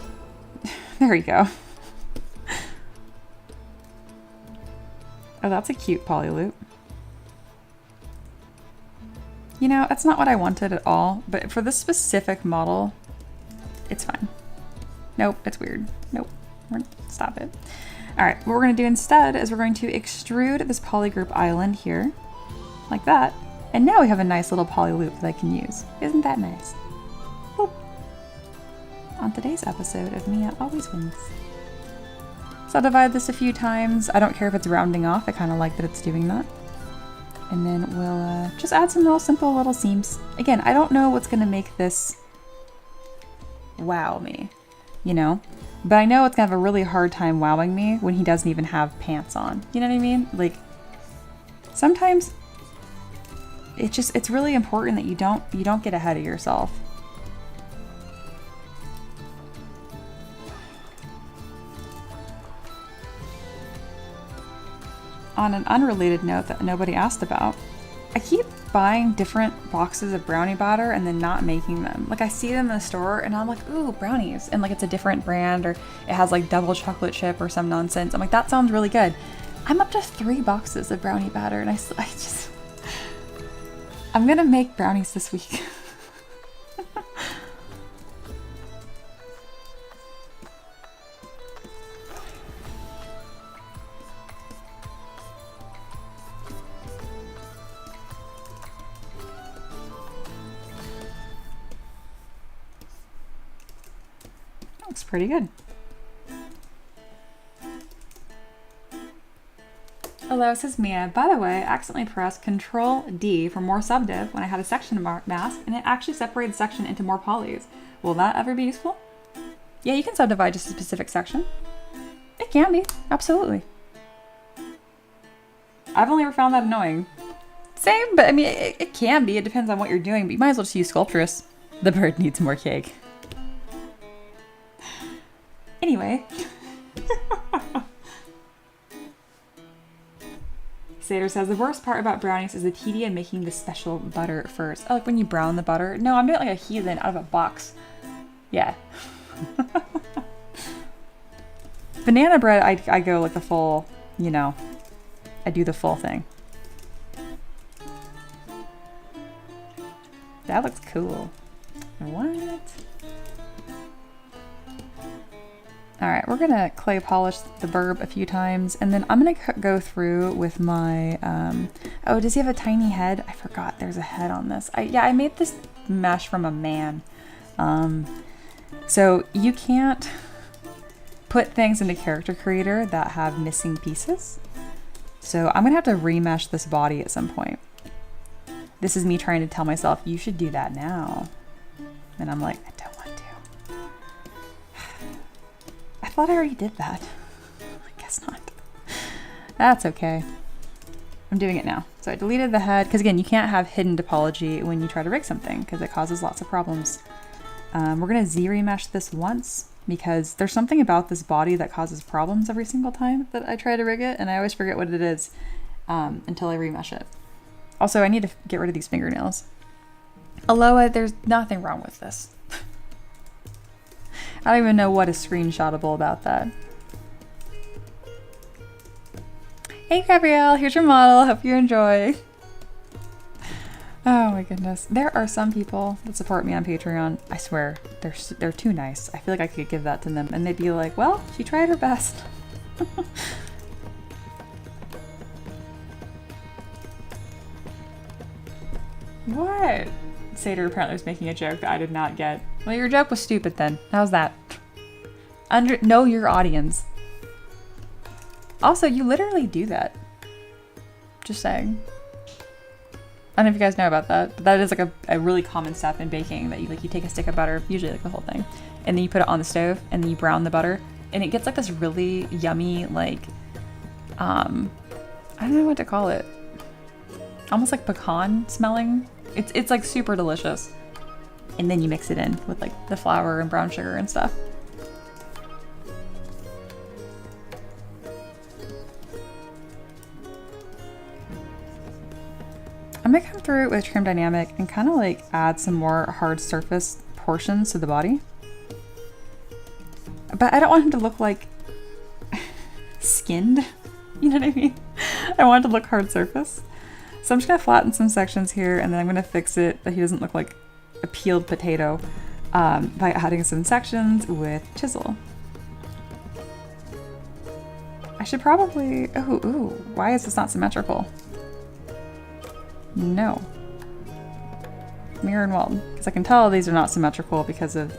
There you go. Oh, that's a cute poly loop. You know, that's not what I wanted at all, but for this specific model, it's fine. Nope, it's weird. Nope, stop it. All right, what we're gonna do instead is we're going to extrude this polygroup island here, like that. And now we have a nice little poly loop that I can use. Isn't that nice? Boop. On today's episode of Mia Always Wins. So I'll divide this a few times. I don't care if it's rounding off, I kind of like that it's doing that. And then we'll just add some real simple little seams. Again, I don't know what's gonna make this wow me, you know? But I know it's gonna have a really hard time wowing me when he doesn't even have pants on. You know what I mean? Like, sometimes it's really important that you don't get ahead of yourself. On an unrelated note that nobody asked about, I keep buying different boxes of brownie batter and then not making them. Like I see them in the store and I'm like, ooh, brownies. And like it's a different brand or it has like double chocolate chip or some nonsense. I'm like, that sounds really good. I'm up to 3 boxes of brownie batter and I'm gonna make brownies this week. Looks pretty good. Hello, says Mia. By the way, I accidentally pressed Control D for more subdiv when I had a section mask, and it actually separated the section into more polys. Will that ever be useful? Yeah, you can subdivide just a specific section. It can be, absolutely. I've only ever found that annoying. Same, but I mean, it can be. It depends on what you're doing, but you might as well just use Sculptress. The bird needs more cake. Anyway. Sater says, the worst part about brownies is the tedium making the special butter first. Oh, like when you brown the butter? No, I'm doing it like a heathen out of a box. Yeah. Banana bread, I go like the full, you know, I do the full thing. That looks cool. What? Alright, we're gonna clay polish the burb a few times, and then I'm gonna go through with my, oh, does he have a tiny head? I forgot there's a head on this. Yeah, I made this mesh from a man. So you can't put things into Character Creator that have missing pieces. So I'm gonna have to remesh this body at some point. This is me trying to tell myself, you should do that now. And I'm like, I don't want to. I thought I already did that. I guess not. That's okay. I'm doing it now. So I deleted the head, because again, you can't have hidden topology when you try to rig something, because it causes lots of problems. We're gonna Z-remesh this once, because there's something about this body that causes problems every single time that I try to rig it, and I always forget what it is until I remesh it. Also, I need to get rid of these fingernails. Aloha, there's nothing wrong with this. I don't even know what is screenshotable about that. Hey Gabrielle, here's your model. Hope you enjoy. Oh my goodness. There are some people that support me on Patreon. I swear, they're too nice. I feel like I could give that to them and they'd be like, well, she tried her best. What? Sater apparently was making a joke that I did not get. Well, your joke was stupid then. How's that? Know your audience. Also, you literally do that. Just saying. I don't know if you guys know about that, but that is like a really common step in baking, that you take a stick of butter, usually like the whole thing, and then you put it on the stove and then you brown the butter and it gets like this really yummy, like, I don't know what to call it. Almost like pecan smelling. It's like super delicious. And then you mix it in with like the flour and brown sugar and stuff. I'm gonna come through with Trim Dynamic and kind of like add some more hard surface portions to the body. But I don't want him to look like skinned. You know what I mean? I want it to look hard surface. So I'm just gonna flatten some sections here, and then I'm gonna fix it that he doesn't look like a peeled potato by adding some sections with chisel. I should probably, ooh, why is this not symmetrical? No. Mirror and weld, because I can tell these are not symmetrical because of,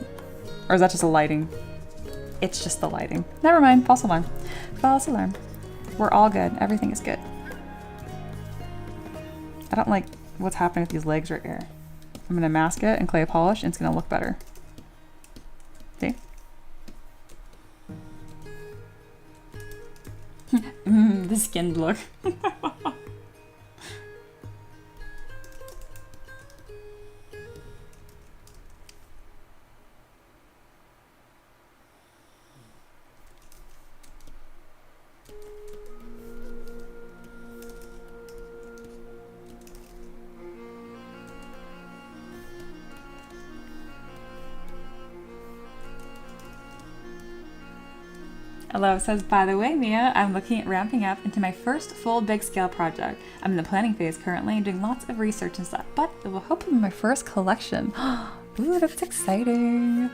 or is that just a lighting? It's just the lighting. Never mind, false alarm. False alarm. We're all good, everything is good. I don't like what's happening with these legs right here. I'm gonna mask it and clay polish and it's gonna look better. See? The skinned look. Hello says, by the way, Mia, I'm looking at ramping up into my first full big scale project. I'm in the planning phase currently and doing lots of research and stuff, but it will hopefully be my first collection. Ooh, that's exciting.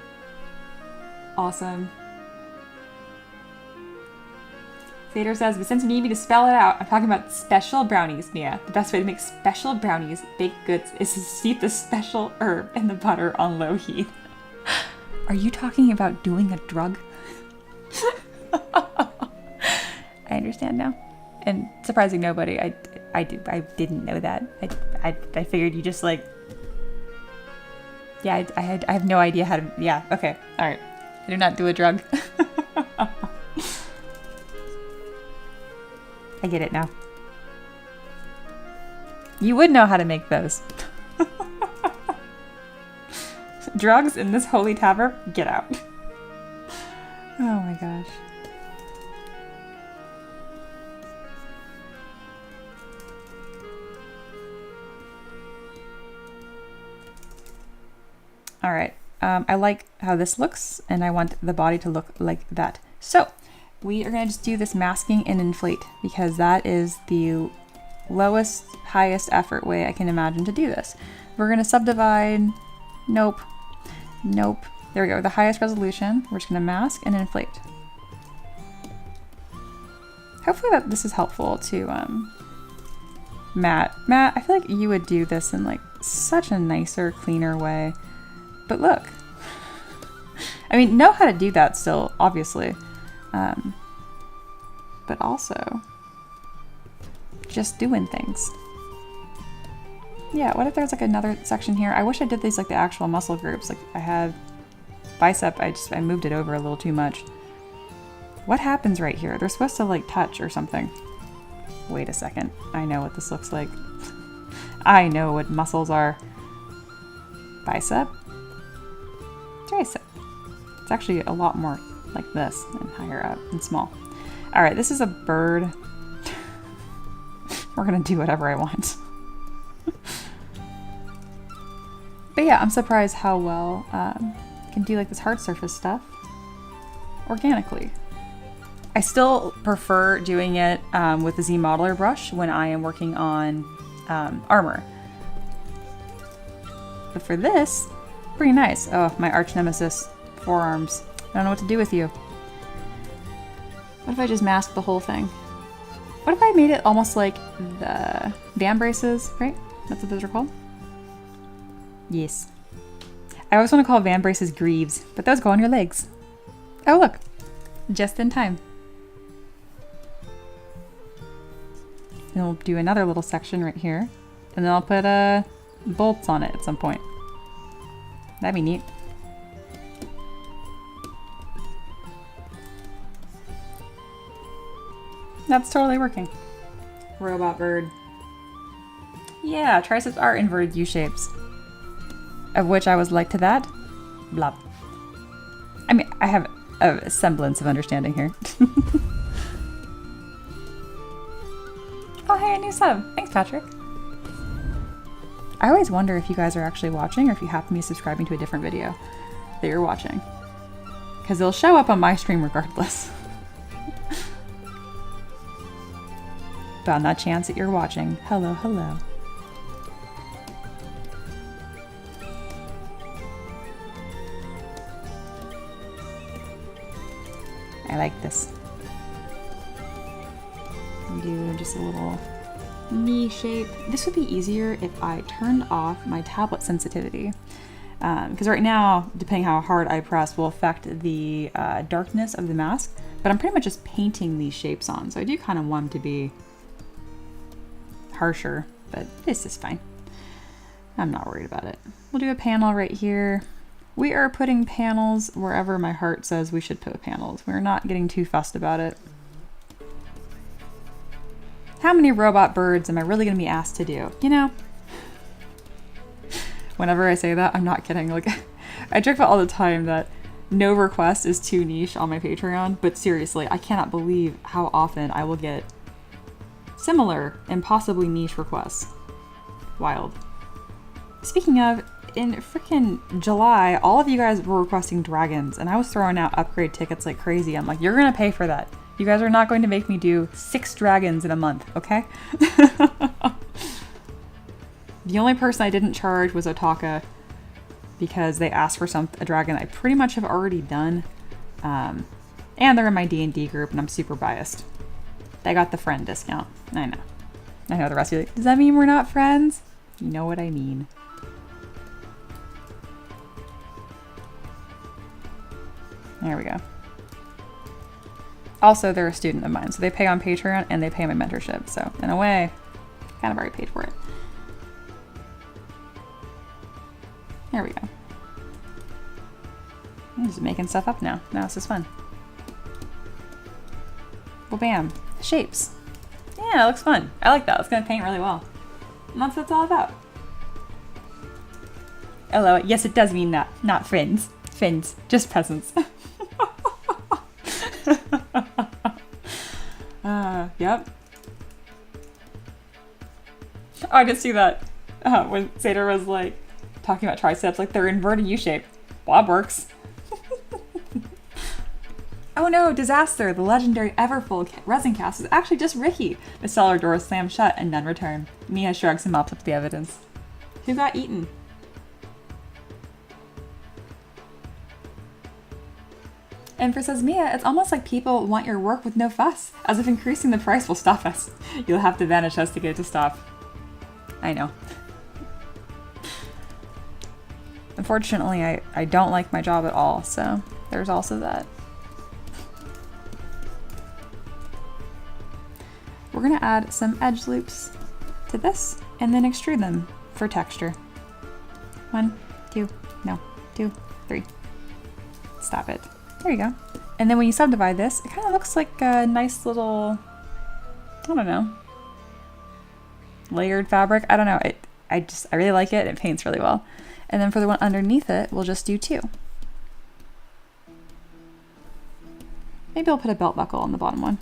Awesome. Sater says, but since you need me to spell it out, I'm talking about special brownies, Mia. The best way to make special brownies, baked goods, is to steep the special herb in the butter on low heat. Are you talking about doing a drug? I understand now. And surprising nobody, I didn't know that. I figured you just like, yeah, I have no idea how to, yeah, okay, all right. I do not do a drug. I get it now. You would know how to make those. Drugs in this holy tavern? Get out. Oh my gosh. All right, I like how this looks and I want the body to look like that. So we are gonna just do this masking and inflate because that is the lowest, highest effort way I can imagine to do this. We're gonna subdivide, nope, nope. There we go, the highest resolution. We're just gonna mask and inflate. Hopefully that this is helpful to Matt. Matt, I feel like you would do this in like such a nicer, cleaner way. But look, I mean, know how to do that still, obviously. But also just doing things. Yeah, what if there's like another section here? I wish I did these like the actual muscle groups. Like I have bicep, I moved it over a little too much. What happens right here? They're supposed to like touch or something. Wait a second, I know what this looks like. I know what muscles are. Bicep, tricep. It's actually a lot more like this and higher up and small. All right, this is a bird. We're gonna do whatever I want. But yeah, I'm surprised how well I can do like this hard surface stuff organically. I still prefer doing it with the Z Modeler brush when I am working on armor. But for this, pretty nice. Oh, my arch nemesis, forearms. I don't know what to do with you. What if I just mask the whole thing? What if I made it almost like the van braces, right? That's what those are called? Yes. I always want to call van braces greaves, but those go on your legs. Oh look, just in time. And we'll do another little section right here, and then I'll put bolts on it at some point. That'd be neat. That's totally working. Robot bird. Yeah, triceps are inverted U shapes. Of which I was like to that. Blah. I mean, I have a semblance of understanding here. Oh, hey, a new sub. Thanks, Patrick. I always wonder if you guys are actually watching or if you happen to be subscribing to a different video that you're watching. Because they'll show up on my stream regardless. But on that chance that you're watching, hello, hello. I like this. Do just a little knee shape. This would be easier if I turned off my tablet sensitivity. Because right now, depending how hard I press, will affect the darkness of the mask. But I'm pretty much just painting these shapes on. So I do kind of want them to be harsher, but this is fine. I'm not worried about it. We'll do a panel right here. We are putting panels wherever my heart says we should put panels. We're not getting too fussed about it. How many robot birds am I really going to be asked to do? You know, whenever I say that, I'm not kidding. Like, I joke about all the time that no request is too niche on my Patreon, but seriously, I cannot believe how often I will get similar and possibly niche requests. Wild. Speaking of, in freaking July, all of you guys were requesting dragons, and I was throwing out upgrade tickets like crazy. I'm like, you're gonna pay for that. You guys are not going to make me do 6 dragons in a month, okay? The only person I didn't charge was Otaka, because they asked for a dragon I pretty much have already done. And they're in my D&D group, and I'm super biased. They got the friend discount. I know. I know the rest of you are like, does that mean we're not friends? You know what I mean. There we go. Also, they're a student of mine, so they pay on Patreon and they pay my mentorship. So in a way, kind of already paid for it. There we go. I'm just making stuff up now. Now this is fun. Well, bam. Shapes. Yeah, it looks fun. I like that. It's going to paint really well. And that's what it's all about. Hello. Yes, it does mean not friends. Friends. Just peasants. Yep. Oh, I did see that when Seder was like talking about triceps, like they're inverted U-shape. Bob works. Oh no, disaster! The legendary Everfold resin cast is actually just Ricky. The cellar door is slammed shut and none return. Mia shrugs and mops up the evidence. Who got eaten? Empress says, Mia, it's almost like people want your work with no fuss, as if increasing the price will stop us. You'll have to vanish us to get it to stop. I know. Unfortunately, I don't like my job at all, so there's also that. We're gonna add some edge loops to this and then extrude them for texture. 1, 2, no, 2, 3. Stop it. There you go. And then when you subdivide this, it kind of looks like a nice little, I don't know, layered fabric. I don't know. I really like it. It paints really well. And then for the one underneath it, we'll just do 2. Maybe I'll put a belt buckle on the bottom one.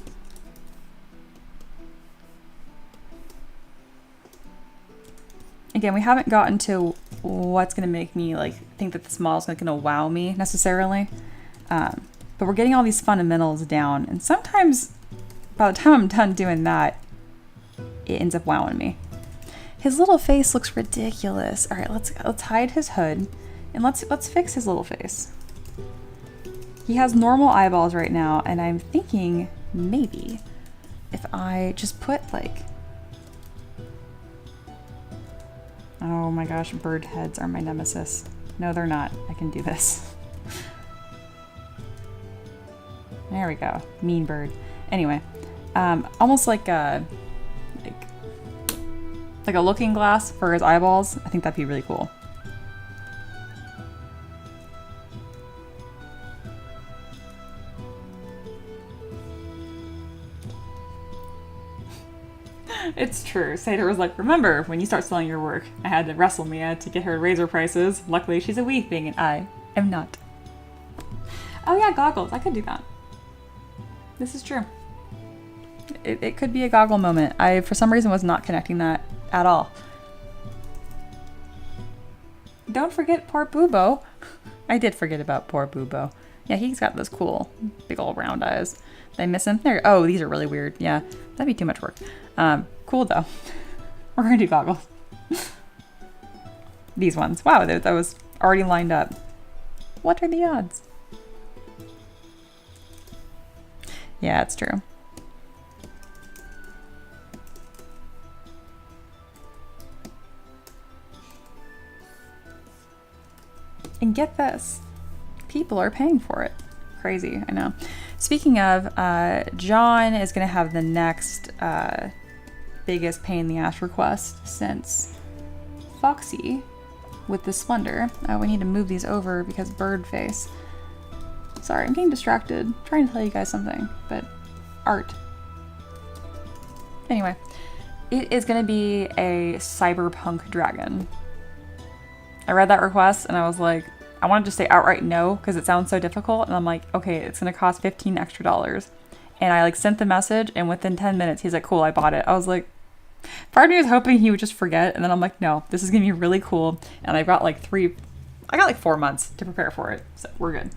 Again, we haven't gotten to what's going to make me like think that this model is going to wow me necessarily. But we're getting all these fundamentals down, and sometimes by the time I'm done doing that, it ends up wowing me. His little face looks ridiculous. All right, let's hide his hood, and let's fix his little face. He has normal eyeballs right now, and I'm thinking maybe if I just put like, oh my gosh, bird heads are my nemesis. No, they're not. I can do this. There we go. Mean bird. Anyway, almost like a looking glass for his eyeballs. I think that'd be really cool. It's true. Seder was like, remember, when you start selling your work, I had to wrestle Mia to get her razor prices. Luckily, she's a wee thing and I am not. Oh yeah, goggles. I could do that. This is true. It could be a goggle moment. I, for some reason, was not connecting that at all. Don't forget poor Boobo. I did forget about poor Boobo. Yeah, he's got those cool big old round eyes. Did I miss him? There. Oh, these are really weird. Yeah, that'd be too much work. Cool though. We're gonna do goggles. These ones. Wow, that was already lined up. What are the odds? Yeah, it's true. And get this, people are paying for it. Crazy, I know. Speaking of, John is gonna have the next biggest pain in the ass request since Foxy with the Splendor. We need to move these over because bird face. Sorry, I'm getting distracted. I'm trying to tell you guys something, but art. Anyway, it is gonna be a cyberpunk dragon. I read that request and I was like, I wanted to say outright no because it sounds so difficult, and I'm like, okay, it's gonna cost $15 extra. And I like sent the message, and within 10 minutes he's like, cool, I bought it. I was like, part of me was hoping he would just forget, and then I'm like, no, this is gonna be really cool. And I got like 4 months to prepare for it, so we're good.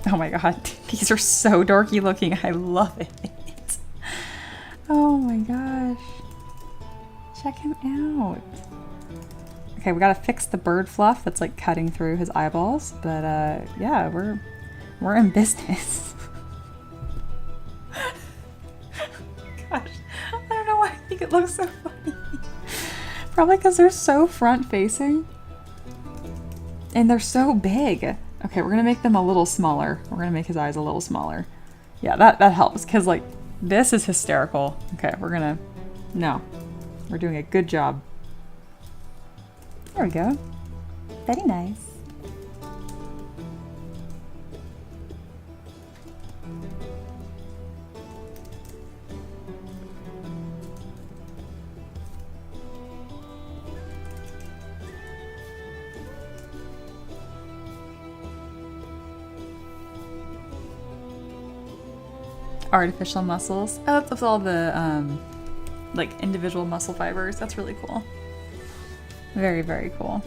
Oh my god, these are so dorky looking. I love it. Oh my gosh. Check him out. Okay, we gotta fix the bird fluff that's like cutting through his eyeballs, but yeah, we're in business. It looks so funny. Probably because they're so front facing. And they're so big. Okay, we're gonna make them a little smaller. We're gonna make his eyes a little smaller. Yeah, that helps, because like, this is hysterical. Okay, no. We're doing a good job. There we go. Very nice. Artificial muscles. Oh, that's with all the like individual muscle fibers. That's really cool. Very, very cool.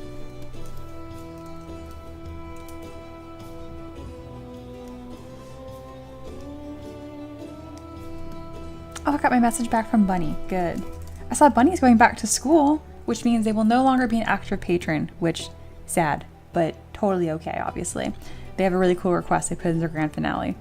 Oh, I got my message back from Bunny. Good. I saw Bunny's going back to school, which means they will no longer be an active patron, which sad, but totally okay, obviously. They have a really cool request they put in their grand finale.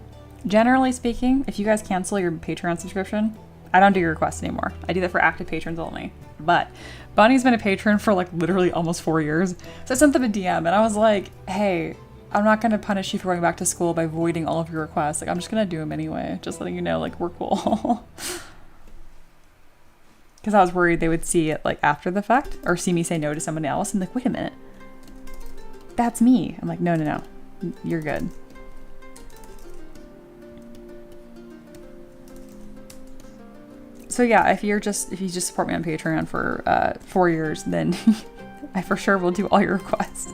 Generally speaking, if you guys cancel your Patreon subscription, I don't do your requests anymore. I do that for active patrons only. But Bunny's been a patron for like literally almost 4 years. So I sent them a DM and I was like, hey, I'm not going to punish you for going back to school by voiding all of your requests. Like, I'm just going to do them anyway. Just letting you know, like, we're cool. Because I was worried they would see it like after the fact or see me say no to someone else and like, wait a minute. That's me. I'm like, no. You're good. So yeah, if you just support me on Patreon for 4 years, then I for sure will do all your requests.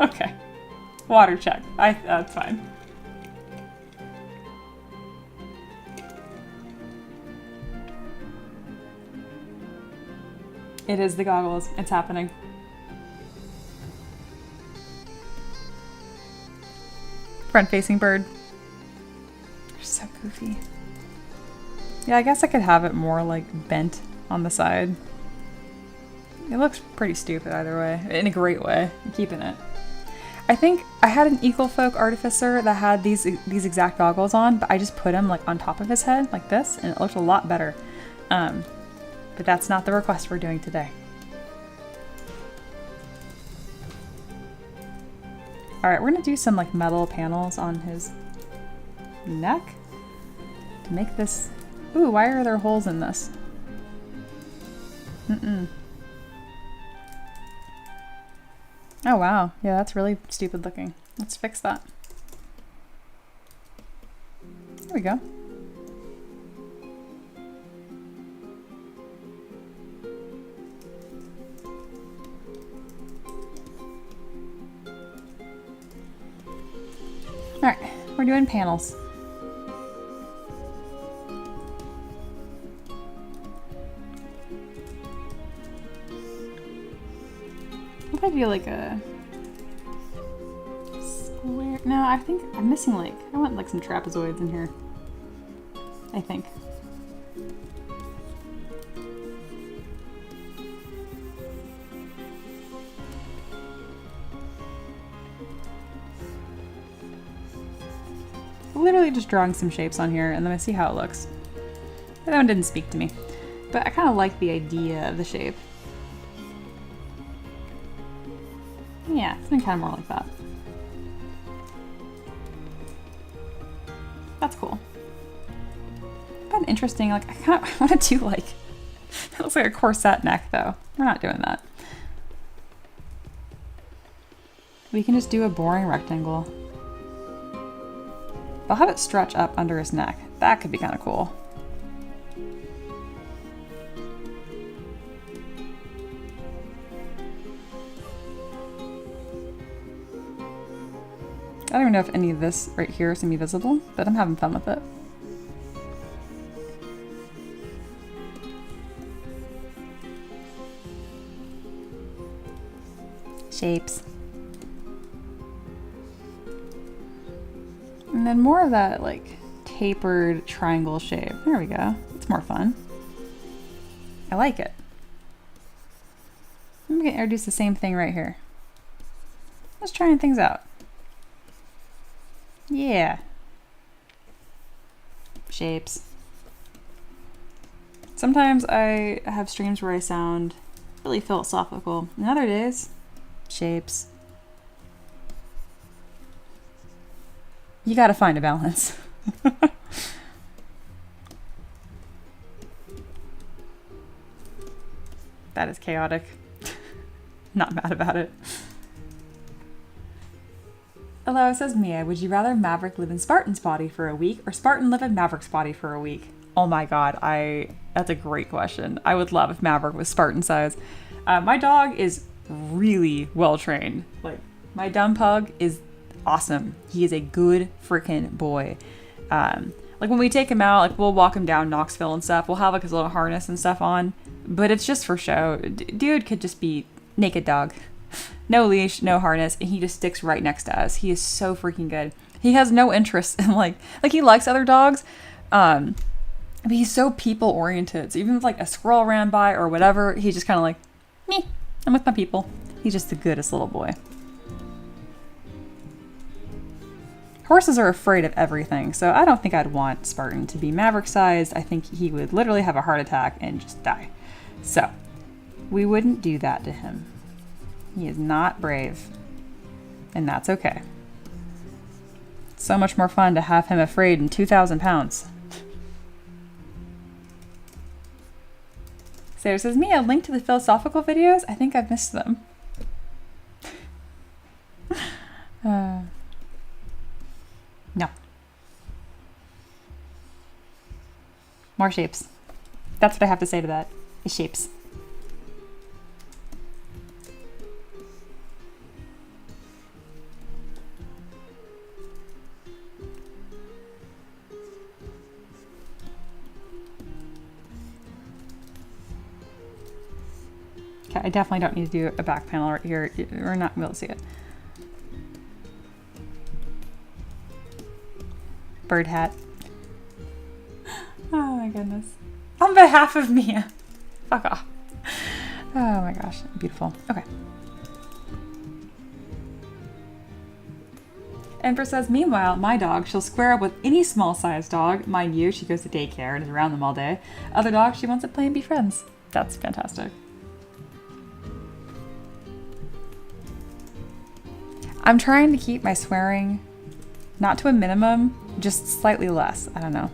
Okay, water check. That's fine. It is the goggles. It's happening. Front-facing bird. They're so goofy. Yeah, I guess I could have it more like bent on the side. It looks pretty stupid either way. In a great way. I'm keeping it. I think I had an Ecofolk artificer that had these exact goggles on, but I just put them like on top of his head like this, and it looked a lot better. But that's not the request we're doing today. Alright, we're gonna do some like metal panels on his neck to make this... Ooh, why are there holes in this? Oh wow, yeah, that's really stupid looking. Let's fix that. There we go. Alright, we're doing panels. What if I do like a square? No, I think I'm missing like, I want like some trapezoids in here. I think. Literally just drawing some shapes on here and then I see how it looks. That one didn't speak to me, but I kind of like the idea of the shape. Yeah, something kind of more like that. That's cool. But interesting, like I kind of want to do like, it looks like a corset neck though. We're not doing that. We can just do a boring rectangle. I'll have it stretch up under his neck. That could be kind of cool. I don't even know if any of this right here is gonna be visible, but I'm having fun with it. Shapes. And then more of that like tapered triangle shape. There we go. It's more fun. I like it. I'm gonna introduce the same thing right here. Just trying things out. Yeah. Shapes. Sometimes I have streams where I sound really philosophical, and other days, shapes. You gotta find a balance. That is chaotic. Not mad about it. Hello, it says Mia, would you rather Maverick live in Spartan's body for a week or Spartan live in Maverick's body for a week? Oh my god, that's a great question. I would love if Maverick was Spartan size. My dog is really well trained. Like, my dumb pug is awesome. He is a good freaking boy. Like when we take him out, like we'll walk him down Knoxville and stuff. We'll have like his little harness and stuff on, but it's just for show. Dude could just be naked dog. No leash, no harness, and he just sticks right next to us. He is so freaking good. He has no interest in like he likes other dogs, but he's so people oriented. So even if like a squirrel ran by or whatever, he's just kind of like, me, I'm with my people. He's just the goodest little boy. Horses are afraid of everything, so I don't think I'd want Spartan to be Maverick sized. I think he would literally have a heart attack and just die. So we wouldn't do that to him. He is not brave, and that's okay. It's so much more fun to have him afraid and 2,000 pounds. Sarah says, Mia, link to the philosophical videos? I think I've missed them. No. More shapes. That's what I have to say to that, is shapes. Okay, I definitely don't need to do a back panel right here. We're not going to be able to see it. Bird hat. Oh my goodness. On behalf of Mia. Fuck off. Oh my gosh. Beautiful. Okay. Empress says, meanwhile, my dog, she'll square up with any small-sized dog. Mind you, she goes to daycare and is around them all day. Other dogs, she wants to play and be friends. That's fantastic. I'm trying to keep my swearing not to a minimum, just slightly less. I don't know.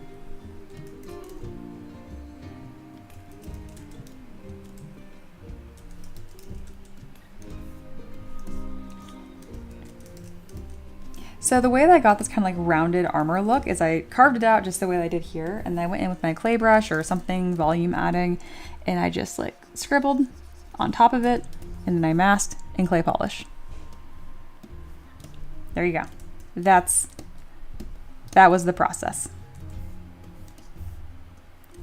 So the way that I got this kind of like rounded armor look is I carved it out just the way I did here, and then I went in with my clay brush or something volume adding, and I just like scribbled on top of it, and then I masked in clay polish. There you go. That was the process.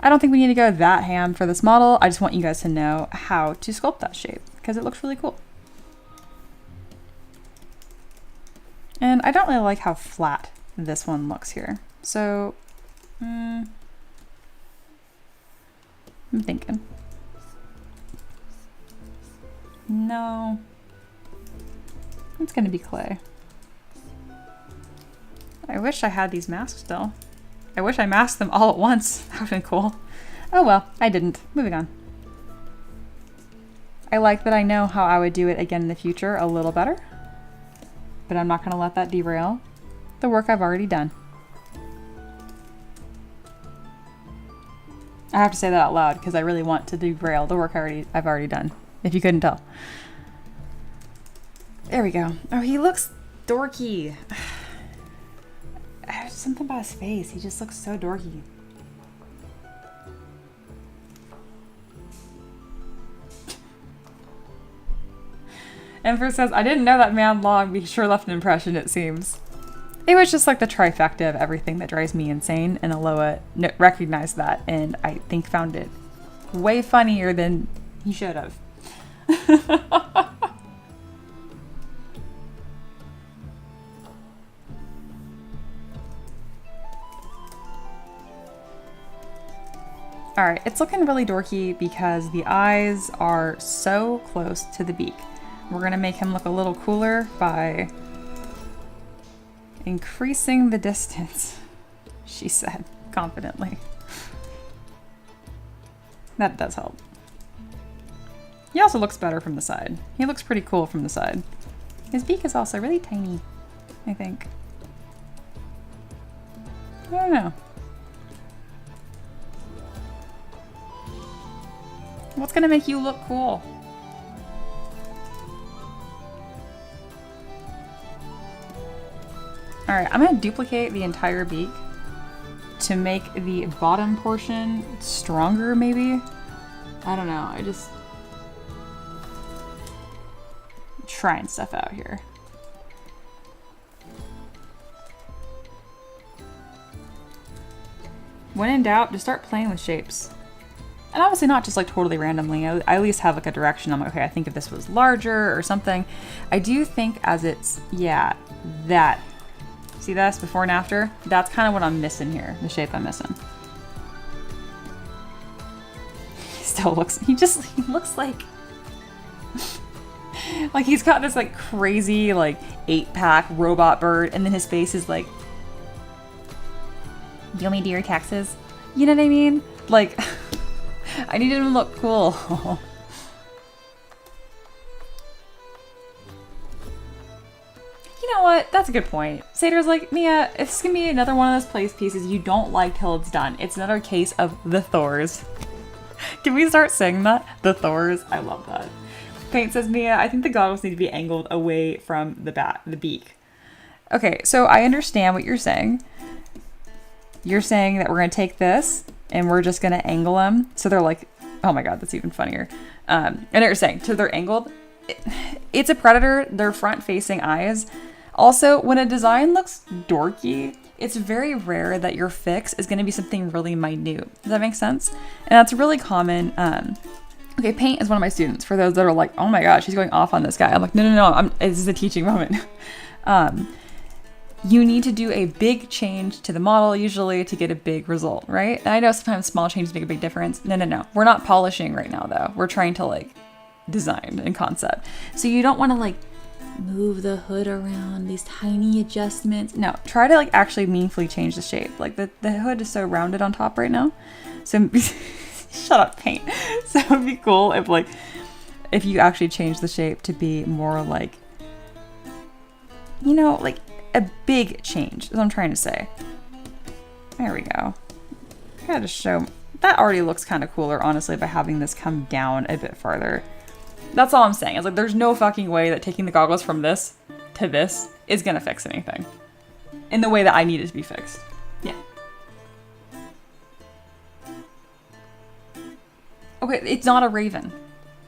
I don't think we need to go that ham for this model. I just want you guys to know how to sculpt that shape because it looks really cool. And I don't really like how flat this one looks here. So, I'm thinking. No, it's gonna be clay. I wish I had these masks still. I wish I masked them all at once. That would've been cool. Oh well, I didn't. Moving on. I like that I know how I would do it again in the future a little better, but I'm not gonna let that derail the work I've already done. I have to say that out loud because I really want to derail the work I've already done, if you couldn't tell. There we go. Oh, he looks dorky. There's something about his face. He just looks so dorky. Empress says, I didn't know that man long, but he sure left an impression, it seems. It was just like the trifecta of everything that drives me insane, and Aloha recognized that, and I think found it way funnier than he should have. All right, it's looking really dorky because the eyes are so close to the beak. We're gonna make him look a little cooler by increasing the distance, she said confidently. That does help. He also looks better from the side. He looks pretty cool from the side. His beak is also really tiny, I think. I don't know. What's gonna make you look cool? All right, I'm gonna duplicate the entire beak to make the bottom portion stronger, maybe? I don't know, I just trying stuff out here. When in doubt, just start playing with shapes. And obviously not just like totally randomly. I at least have like a direction. I'm like, okay, I think if this was larger or something. I do think as it's, yeah, that. See this before and after? That's kind of what I'm missing here, the shape I'm missing. He still looks, he looks like, like he's got this like crazy like 8-pack robot bird and then his face is like, do you want me to do your taxes? You know what I mean? Like, I need him to look cool. You know what? That's a good point. Sater's like, Mia, if this can be another one of those place pieces you don't like till it's done. It's another case of the Thors. Can we start saying that? The Thors? I love that. Paint says, Mia, I think the goggles need to be angled away from the beak. Okay, so I understand what you're saying. You're saying that we're going to take this and we're just going to angle them. So they're like, oh my God, that's even funnier. And you're saying, so they're angled. It's a predator. They're front facing eyes. Also, when a design looks dorky, it's very rare that your fix is going to be something really minute. Does that make sense? And that's really common. Okay, Paint is one of my students. For those that are like, oh my gosh, she's going off on this guy. I'm like, no, this is a teaching moment. You need to do a big change to the model usually to get a big result, right? And I know sometimes small changes make a big difference. No. We're not polishing right now though. We're trying to like design and concept. So you don't want to like move the hood around, these tiny adjustments. No, try to like actually meaningfully change the shape. Like the hood is so rounded on top right now. So shut up, Paint. So it would be cool if you actually change the shape to be more like, you know, like a big change is what I'm trying to say. There we go. I gotta show, that already looks kind of cooler, honestly, by having this come down a bit farther. That's all I'm saying. It's like, there's no fucking way that taking the goggles from this to this is gonna fix anything in the way that I need it to be fixed. Yeah. Okay, it's not a raven.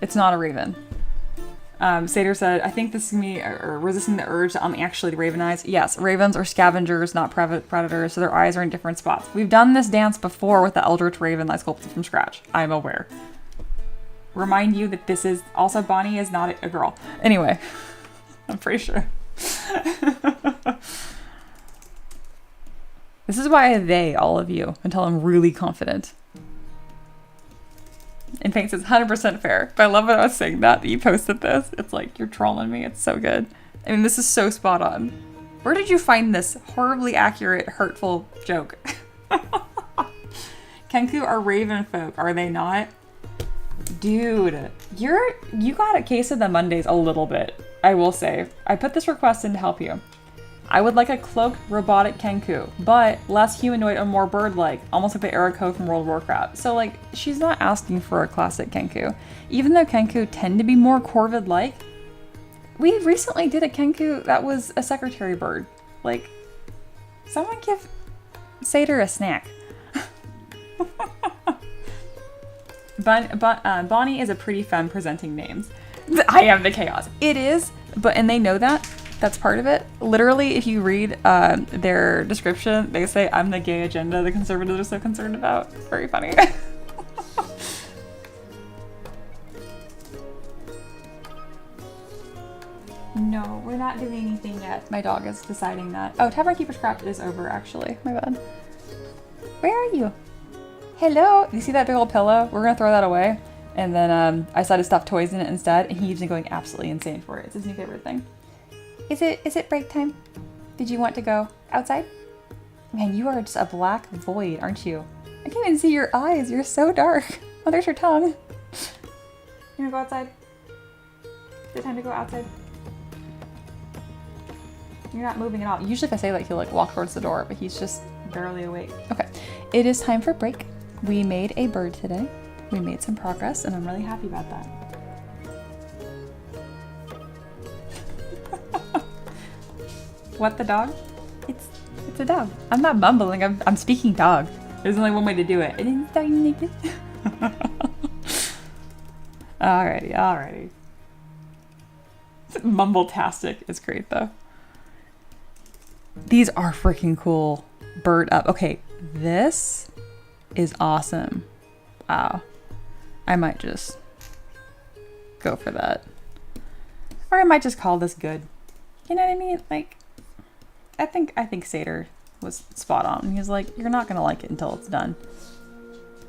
It's not a raven. Sater said, I think this is me resisting the urge to actually raven eyes. Yes, ravens are scavengers, not predators, so their eyes are in different spots. We've done this dance before with the Eldritch Raven that I sculpted from scratch. I'm aware. Remind you that this is also, Bonnie is not a girl. Anyway, I'm pretty sure. This is why all of you, until I'm really confident. And Paint says 100% fair. But I love when I was saying that you posted this. It's like, you're trolling me. It's so good. I mean, this is so spot on. Where did you find this horribly accurate, hurtful joke? Kenku are raven folk, are they not? Dude, you got a case of the Mondays a little bit, I will say. I put this request in to help you. I would like a cloaked robotic Kenku, but less humanoid and more bird-like, almost like the Eriko from World of Warcraft. So like, she's not asking for a classic Kenku. Even though Kenku tend to be more corvid-like, we recently did a Kenku that was a secretary bird. Like, someone give Sater a snack. Bonnie is a pretty femme presenting names. I am the chaos. It is, and they know that. That's part of it. Literally, if you read their description, they say, I'm the gay agenda the conservatives are so concerned about. Very funny. No, we're not doing anything yet. My dog is deciding that. Oh, Tavern Keeper's Craft is over, actually. My bad. Where are you? Hello. You see that big old pillow? We're gonna throw that away. And then I decided to stuff toys in it instead, and he's been going absolutely insane for it. It's his new favorite thing. Is it break time? Did you want to go outside? Man, you are just a black void, aren't you? I can't even see your eyes. You're so dark. Oh, there's your tongue. You wanna go outside? Is it time to go outside? You're not moving at all. Usually if I say that, he'll like walk towards the door, but he's just barely awake. Okay, it is time for break. We made a bird today. We made some progress, and I'm really happy about that. What, the dog? It's a dog. I'm not mumbling. I'm speaking dog. There's only one way to do it. And it's dog naked. Alrighty. Mumble-tastic is great though. These are freaking cool. Bird up. Okay, this is awesome. Wow. I might just go for that. Or I might just call this good. You know what I mean? Like, I think Sater was spot on. He was like, you're not gonna like it until it's done.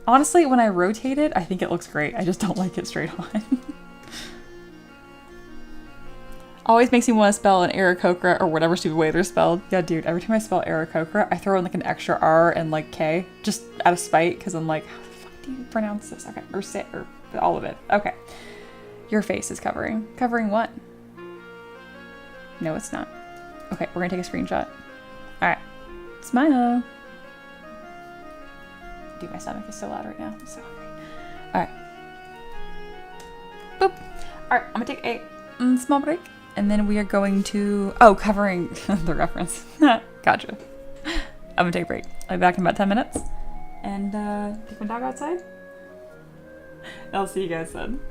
Honestly, when I rotate it, I think it looks great. I just don't like it straight on. Always makes me want to spell an Aarakocra or whatever stupid way they're spelled. Yeah, dude, every time I spell Aarakocra, I throw in like an extra R and like K, just out of spite, because I'm like, how the fuck do you pronounce this? Okay, or all of it. Okay. Your face is covering. Covering what? No, it's not. Okay, we're gonna take a screenshot. Alright. Smile. Dude, my stomach is so loud right now. I'm so hungry. Alright. Boop. Alright, I'm gonna take a small break. And then we are going to... Oh, covering the reference. Gotcha. I'm gonna take a break. I'll be back in about 10 minutes. And take my dog outside. I'll see you guys then.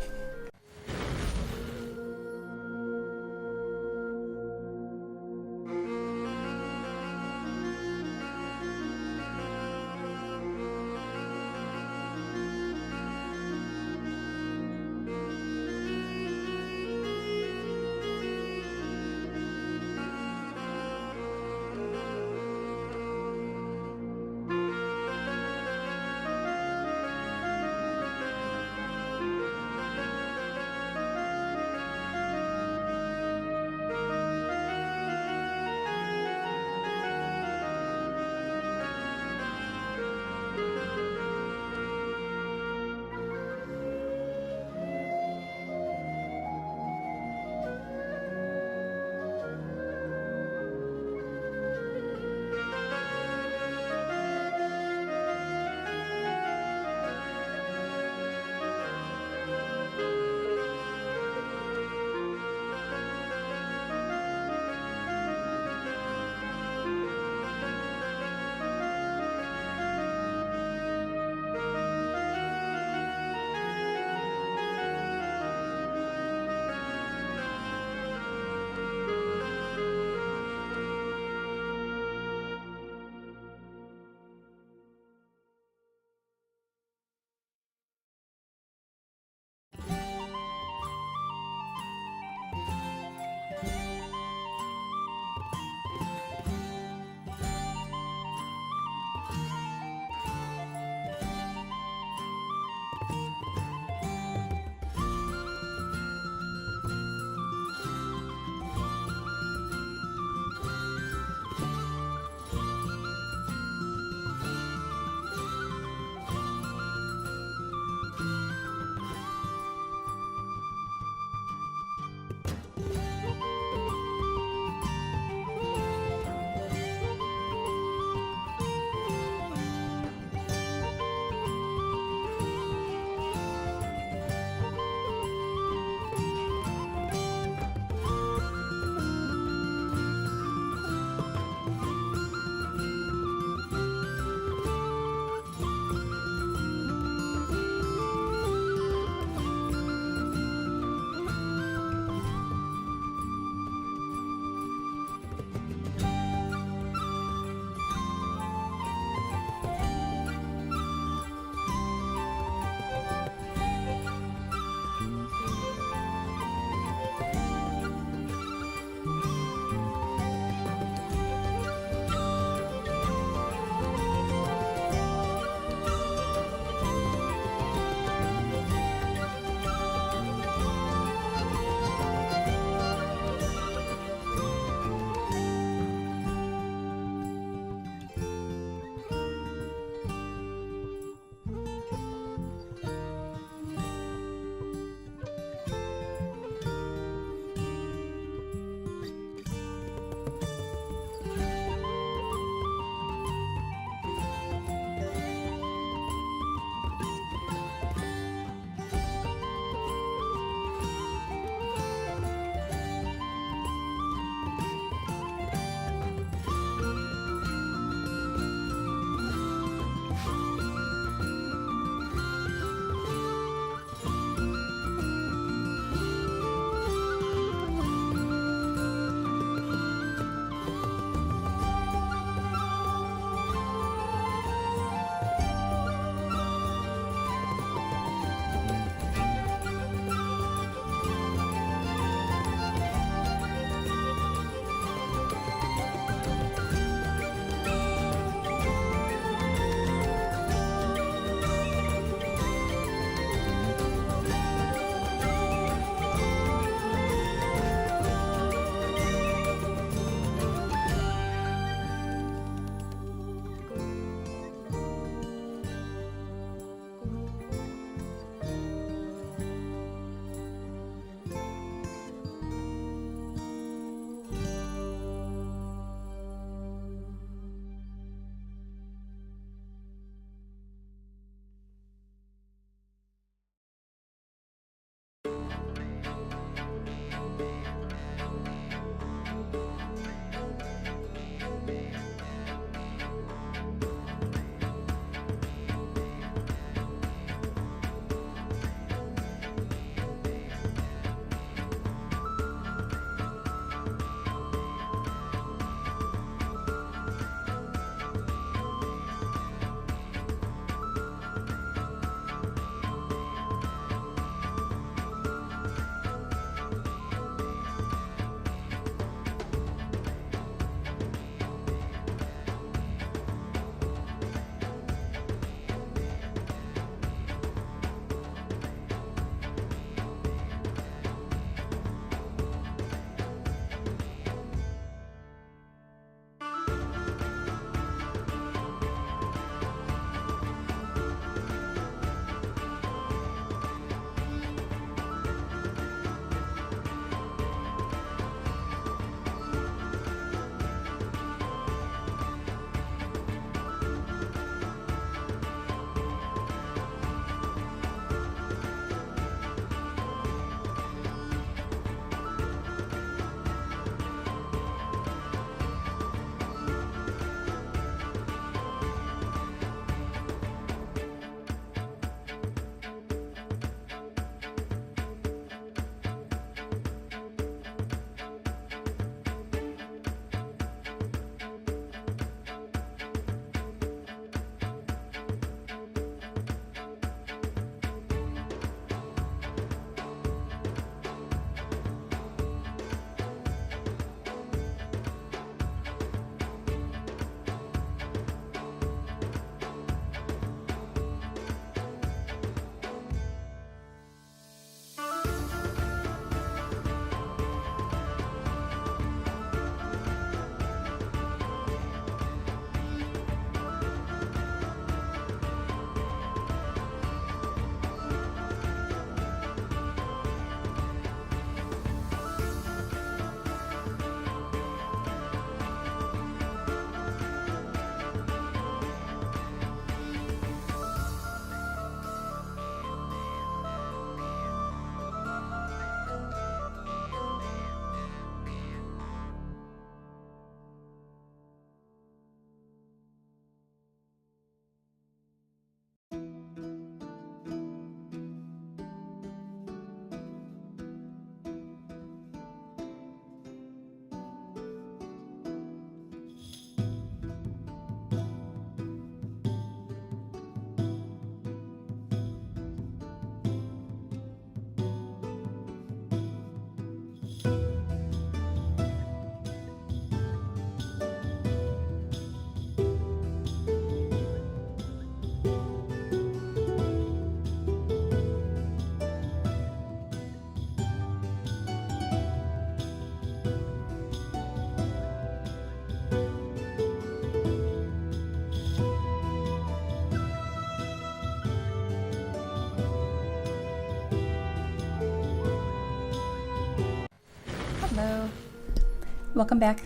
welcome back.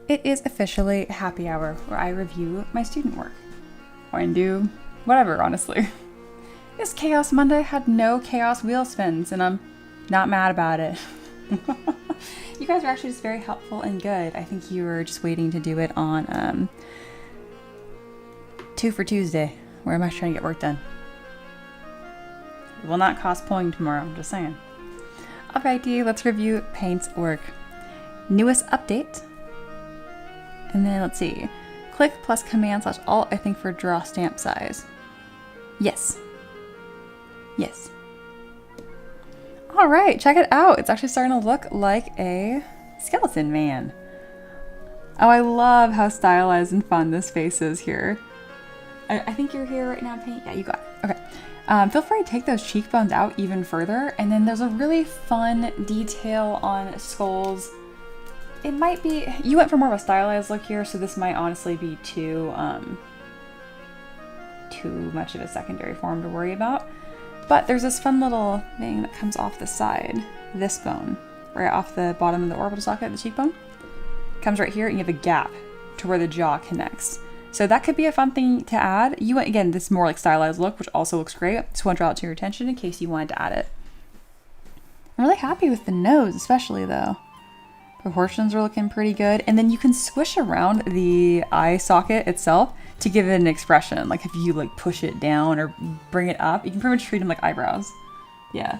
It is officially happy hour where I review my student work. Or and do whatever, honestly. This Chaos Monday had no chaos wheel spins, and I'm not mad about it. You guys were actually just very helpful and good. I think you were just waiting to do it on 2 for Tuesday, where I'm actually trying to get work done. It will not cost pulling tomorrow, I'm just saying. Alrighty, let's review Paint's work. Newest update. And then let's see. Click plus command slash alt, I think, for draw stamp size. Yes. Yes. Alright, check it out. It's actually starting to look like a skeleton man. Oh, I love how stylized and fun this face is here. I think you're here right now, Paint. Yeah, you got it. Okay. Feel free to take those cheekbones out even further. And then there's a really fun detail on skulls. It might be, you went for more of a stylized look here, so this might honestly be too much of a secondary form to worry about. But there's this fun little thing that comes off the side, this bone, right off the bottom of the orbital socket, the cheekbone. Comes right here, and you have a gap to where the jaw connects. So that could be a fun thing to add. You went, again, this more like stylized look, which also looks great. Just want to draw it to your attention in case you wanted to add it. I'm really happy with the nose, especially though. Proportions are looking pretty good. And then you can squish around the eye socket itself to give it an expression. Like if you like push it down or bring it up, you can pretty much treat them like eyebrows. Yeah.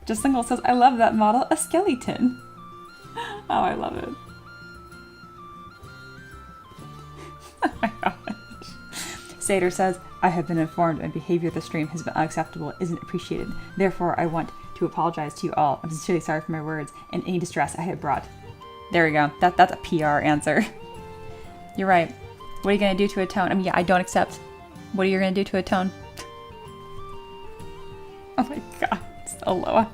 Just Single says, I love that model, a skeleton. Oh, I love it. Oh my gosh. Sater says, I have been informed my behavior at the stream has been unacceptable, isn't appreciated. Therefore, I want to apologize to you all. I'm sincerely sorry for my words and any distress I have brought. There we go. That's a PR answer. You're right. What are you going to do to atone? I mean, yeah, I don't accept. What are you going to do to atone? Oh my god. Aloha.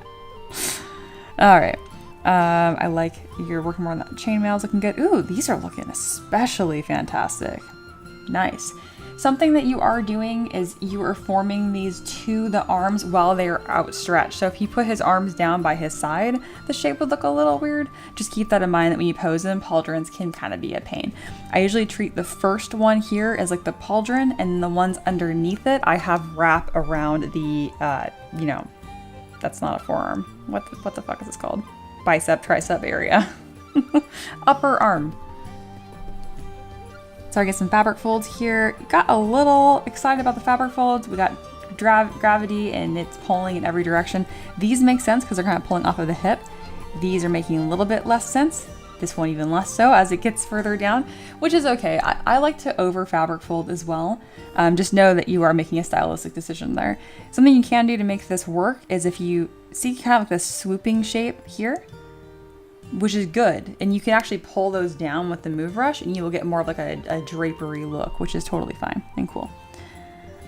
Alright. I like you're working more on that chainmail. Is looking good. Ooh, these are looking especially fantastic. Nice. Something that you are doing is you are forming these to the arms while they are outstretched. So if he put his arms down by his side, the shape would look a little weird. Just keep that in mind that when you pose them, pauldrons can kind of be a pain. I usually treat the first one here as like the pauldron, and the ones underneath it, I have wrap around the, you know, that's not a forearm. What the fuck is this called? Bicep, tricep area. Upper arm. So I get some fabric folds here. Got a little excited about the fabric folds. We got gravity and it's pulling in every direction. These make sense because they're kind of pulling off of the hip. These are making a little bit less sense. This one even less so as it gets further down, which is okay. I like to over fabric fold as well. Just know that you are making a stylistic decision there. Something you can do to make this work is if you see kind of like this swooping shape here, which is good, and you can actually pull those down with the move brush and you will get more of like a drapery look, which is totally fine and cool.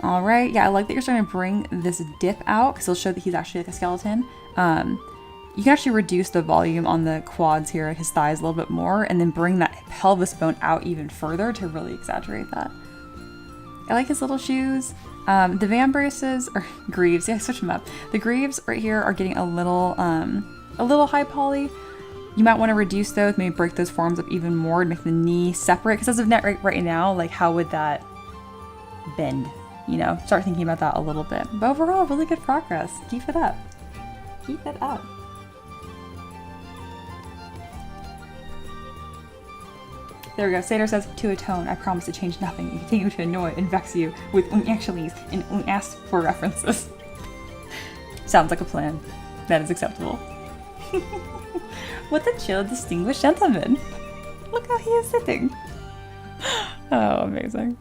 All right, yeah, I like that you're starting to bring this dip out because it'll show that he's actually like a skeleton. You can actually reduce the volume on the quads here, his thighs a little bit more, and then bring that pelvis bone out even further to really exaggerate that. I like his little shoes. The van braces, or greaves, yeah, switch them up. The greaves right here are getting a little high poly. You might want to reduce those, maybe break those forms up even more to make the knee separate. Because as of right now, like how would that bend? You know, start thinking about that a little bit. But overall, really good progress. Keep it up. Keep it up. There we go. Sater says, to atone, I promise to change nothing and continue to annoy and vex you with actuallys and ask for references. Sounds like a plan. That is acceptable. What a chill, distinguished gentleman. Look how he is sitting. Oh, amazing.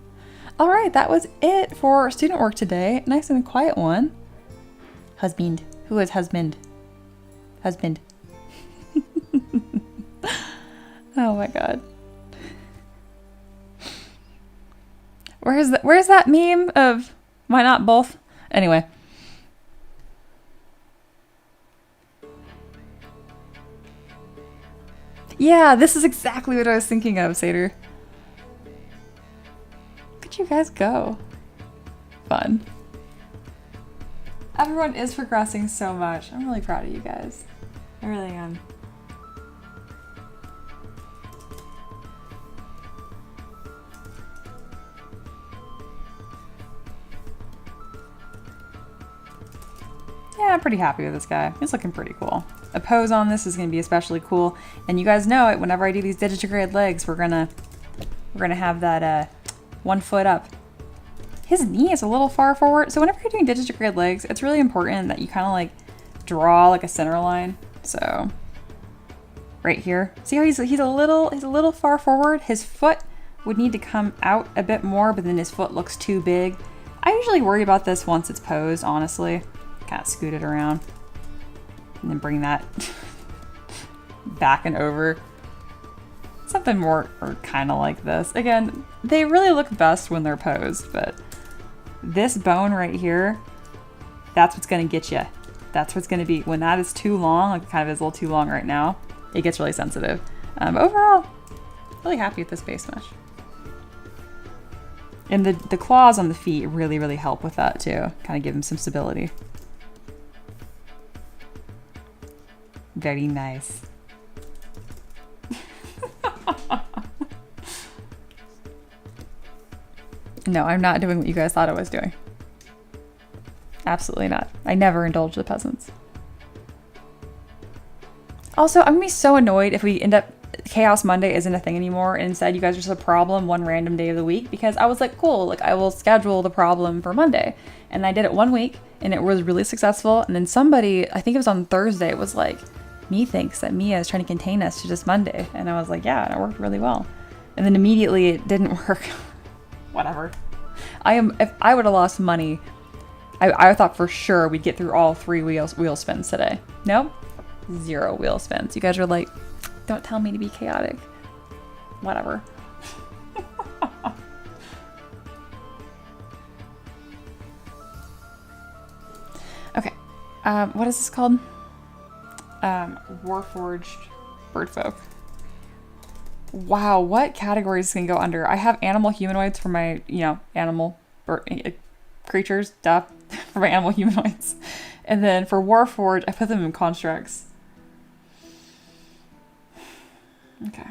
All right, that was it for student work today. Nice and quiet one. Husband. Who is husband? Husband. Oh my god. Where's that meme of why not both? Anyway. Yeah, this is exactly what I was thinking of, Sater. Look at you guys go. Fun. Everyone is progressing so much. I'm really proud of you guys. I really am. Yeah, I'm pretty happy with this guy. He's looking pretty cool. A pose on this is going to be especially cool. And you guys know it, whenever I do these digitigrade legs, we're gonna have that 1 foot up. His knee is a little far forward. So whenever you're doing digitigrade legs, it's really important that you kind of like draw like a center line. So right here, see how he's a little far forward. His foot would need to come out a bit more, but then his foot looks too big. I usually worry about this once it's posed, honestly. Kind of scoot it around and then bring that back and over. Something more or kind of like this. Again, they really look best when they're posed, but this bone right here, that's what's going to get you. That's what's going to be, when that is too long, like it kind of is a little too long right now, it gets really sensitive. But overall, really happy with this base mesh. And the claws on the feet really help with that too. Kind of give them some stability. Very nice. No, I'm not doing what you guys thought I was doing. Absolutely not. I never indulge the peasants. Also, I'm gonna be so annoyed if we end up Chaos Monday isn't a thing anymore, and instead you guys are just a problem one random day of the week, because I was like, cool, like I will schedule the problem for Monday. And I did it 1 week and it was really successful. And then somebody, I think it was on Thursday, was like, me thinks that Mia is trying to contain us to just Monday. And I was like, yeah, and it worked really well. And then immediately it didn't work. Whatever. If I would have lost money, I thought for sure we'd get through all 3 wheel spins today. Nope. 0 wheel spins. You guys are like, don't tell me to be chaotic. Whatever. Okay. What is this called? Warforged Birdfolk. Wow, what categories can go under? I have animal humanoids for my, animal creatures, duh, for my animal humanoids. And then for Warforged, I put them in constructs. Okay.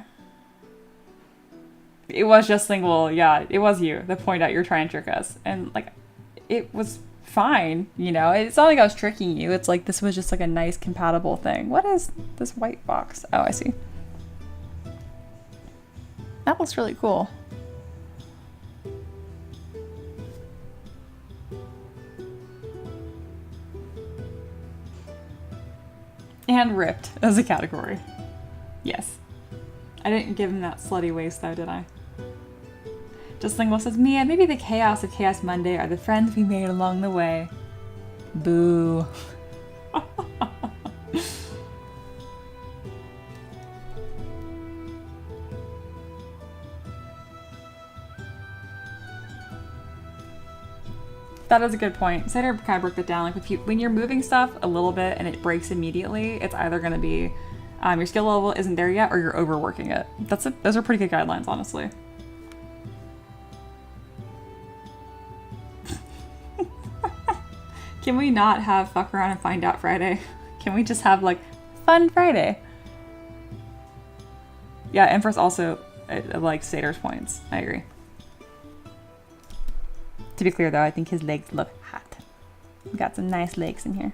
It was just like, well, yeah, it was you that pointed out you're trying to trick us. And like, it was fine, It's not like I was tricking you. It's like, this was just like a nice compatible thing. What is this white box? Oh, I see. That looks really cool. And ripped as a category. Yes. I didn't give him that slutty waist though, did I? Just Lingual says, Mia, maybe the chaos of Chaos Monday are the friends we made along the way. Boo. That is a good point. Cider kind of broke it down. Like when you're moving stuff a little bit and it breaks immediately, it's either going to be your skill level isn't there yet, or you're overworking it. Those are pretty good guidelines, honestly. Can we not have fuck around and find out Friday? Can we just have like fun Friday? Yeah, Empress also likes Sator's points. I agree. To be clear though, I think his legs look hot. We got some nice legs in here.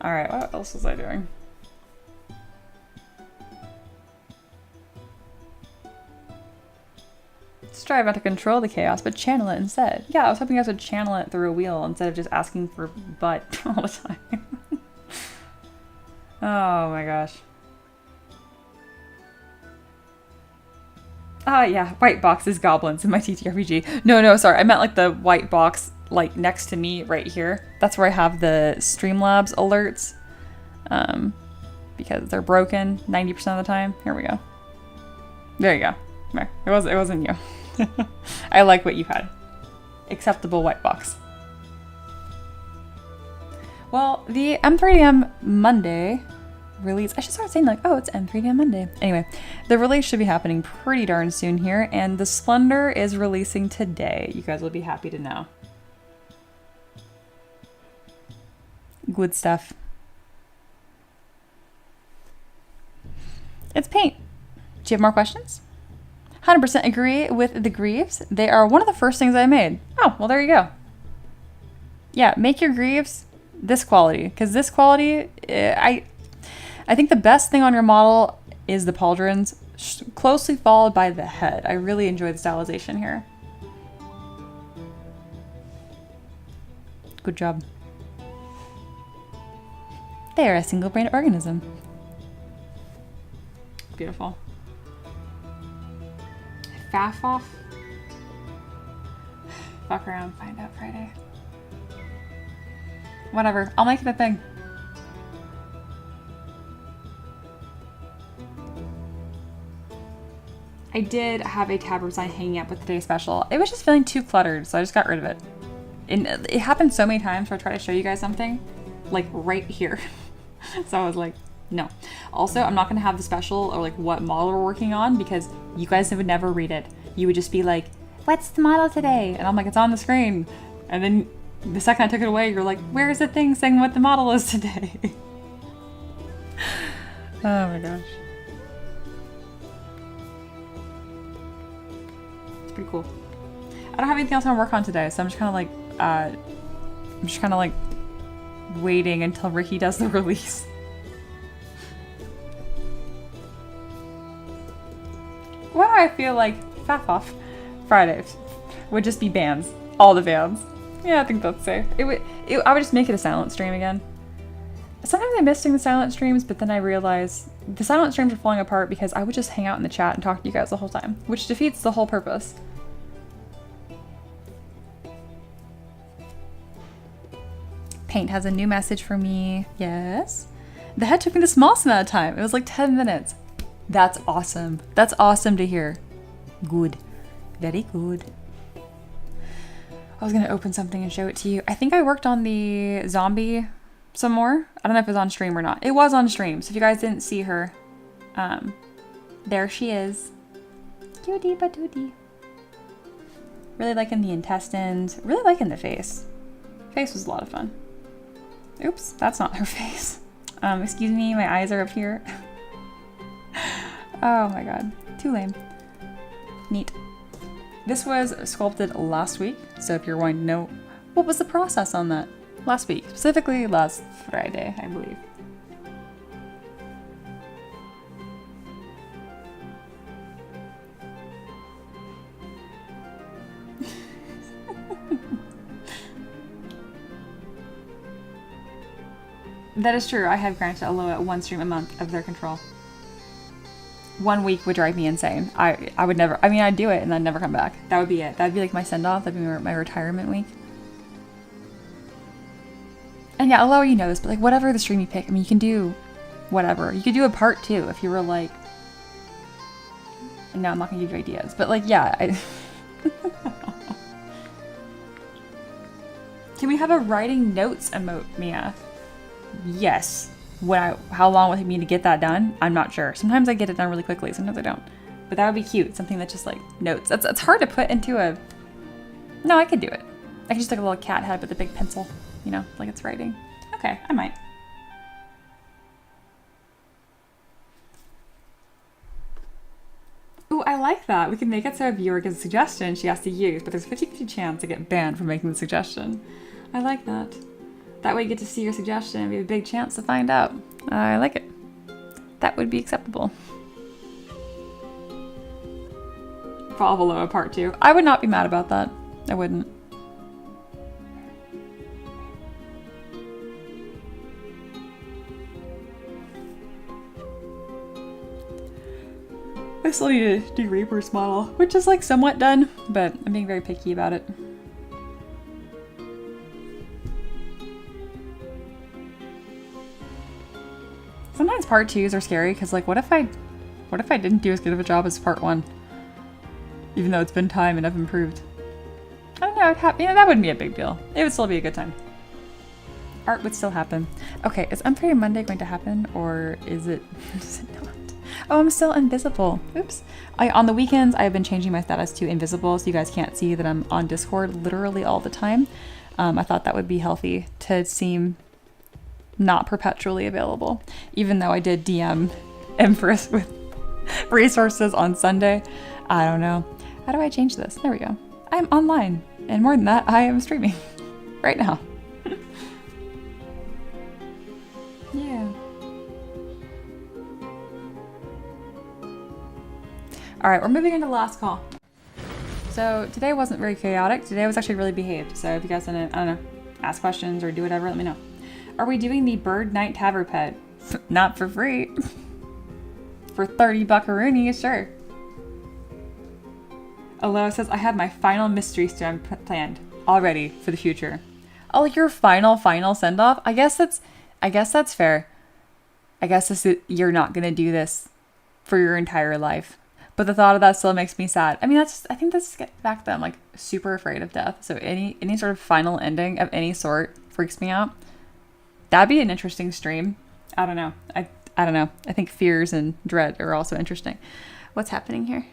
Alright, what else was I doing? Strive not to control the chaos, but channel it instead. Yeah, I was hoping you guys would channel it through a wheel instead of just asking for butt all the time. Oh my gosh. Yeah, white box is goblins in my TTRPG. No, sorry. I meant like the white box like next to me right here. That's where I have the Streamlabs alerts. Because they're broken 90% of the time. Here we go. There you go. There. It wasn't you. I like what you had. Acceptable white box. Well, the M3DM Monday release, I should start saying like, oh, it's M3DM Monday. Anyway, the release should be happening pretty darn soon here, and the Splendor is releasing today. You guys will be happy to know. Good stuff. It's paint. Do you have more questions? 100% agree with the Greaves. They are one of the first things I made. Oh, well, there you go. yeah, make your greaves this quality, because this quality, I think the best thing on your model is the pauldrons, closely followed by the head. I really enjoy the stylization here. Good job. They are a single-brain organism. Beautiful. Faff off. Fuck around, find out Friday. Whatever, I'll make it a thing. I did have a tab design hanging up with today's special. It was just feeling too cluttered, so I just got rid of it. And it happened so many times where I try to show you guys something, like right here. So I was like, no. Also, I'm not gonna have the special or like what model we're working on because you guys would never read it. You would just be like, what's the model today? And I'm like, it's on the screen. And then the second I took it away, you're like, where's the thing saying what the model is today? Oh my gosh. It's pretty cool. I don't have anything else I want to work on today, so I'm just kind of like, waiting until Ricky does the release. Why do I feel like Faff Off Fridays would just be bands, all the bands? Yeah, I think that's safe. I would just make it a silent stream again. Sometimes I miss doing the silent streams, but then I realize the silent streams are falling apart because I would just hang out in the chat and talk to you guys the whole time, which defeats the whole purpose. Paint has a new message for me. Yes. The head took me the smallest amount of time. It was like 10 minutes. That's awesome. That's awesome to hear. Good. Very good. I was going to open something and show it to you. I think I worked on the zombie some more. I don't know if it was on stream or not. It was on stream. So if you guys didn't see her, there she is. Cutie patootie. Really liking the intestines. Really liking the face. Face was a lot of fun. Oops, that's not her face. Excuse me, my eyes are up here. Oh my god, too lame. Neat. This was sculpted last week, so if you're wanting to know what was the process on that last week, specifically last Friday, I believe. That is true. I have granted Aloha one stream a month of their control. 1 week would drive me insane. I would never, I mean, I'd do it and then never come back. That would be it. That'd be like my send-off. That'd be my retirement week. And yeah, Aloha, you know this, but like whatever the stream you pick, I mean, you can do whatever. You could do a part 2 if you were like, no, I'm not gonna give you ideas, but like, yeah. Can we have a writing notes emote, Mia? Yes. How long would it take me to get that done? I'm not sure. Sometimes I get it done really quickly, sometimes I don't. But that would be cute. Something that's just like notes. It's hard to put into a... No, I could do it. I could just like a little cat head with a big pencil, you know, like it's writing. Okay, I might. Ooh, I like that. We can make it so a viewer gives a suggestion she has to use, but there's a 50-50 chance to get banned for making the suggestion. I like that. That way you get to see your suggestion and we have a big chance to find out. I like it. That would be acceptable. Follow Aloha part 2. I would not be mad about that. I wouldn't. I still need to do Reaper's model, which is like somewhat done, but I'm being very picky about it. Sometimes part 2s are scary because like what if I didn't do as good of a job as part 1? Even though it's been time and I've improved. I don't know, that wouldn't be a big deal. It would still be a good time. Art would still happen. Okay, is M3DM Monday going to happen or is it not? Oh, I'm still invisible. Oops. On the weekends I've been changing my status to invisible so you guys can't see that I'm on Discord literally all the time. I thought that would be healthy to seem not perpetually available, even though I did DM Empress with resources on Sunday. I don't know. How do I change this? There we go. I'm online, and more than that, I am streaming right now. All right, we're moving into the last call. So today wasn't very chaotic. Today was actually really behaved. So if you guys want to, I don't know, ask questions or do whatever, let me know. Are we doing the Bird Night Tavern Pet? Not for free. For 30 buckaroonies, sure. Aloha says, I have my final mystery storm planned already for the future. Oh, your final send-off? I guess that's fair. I guess you're not gonna do this for your entire life. But the thought of that still makes me sad. I mean, I think that's back then, I'm like super afraid of death. So any sort of final ending of any sort freaks me out. That'd be an interesting stream. I don't know. I don't know. I think fears and dread are also interesting. What's happening here?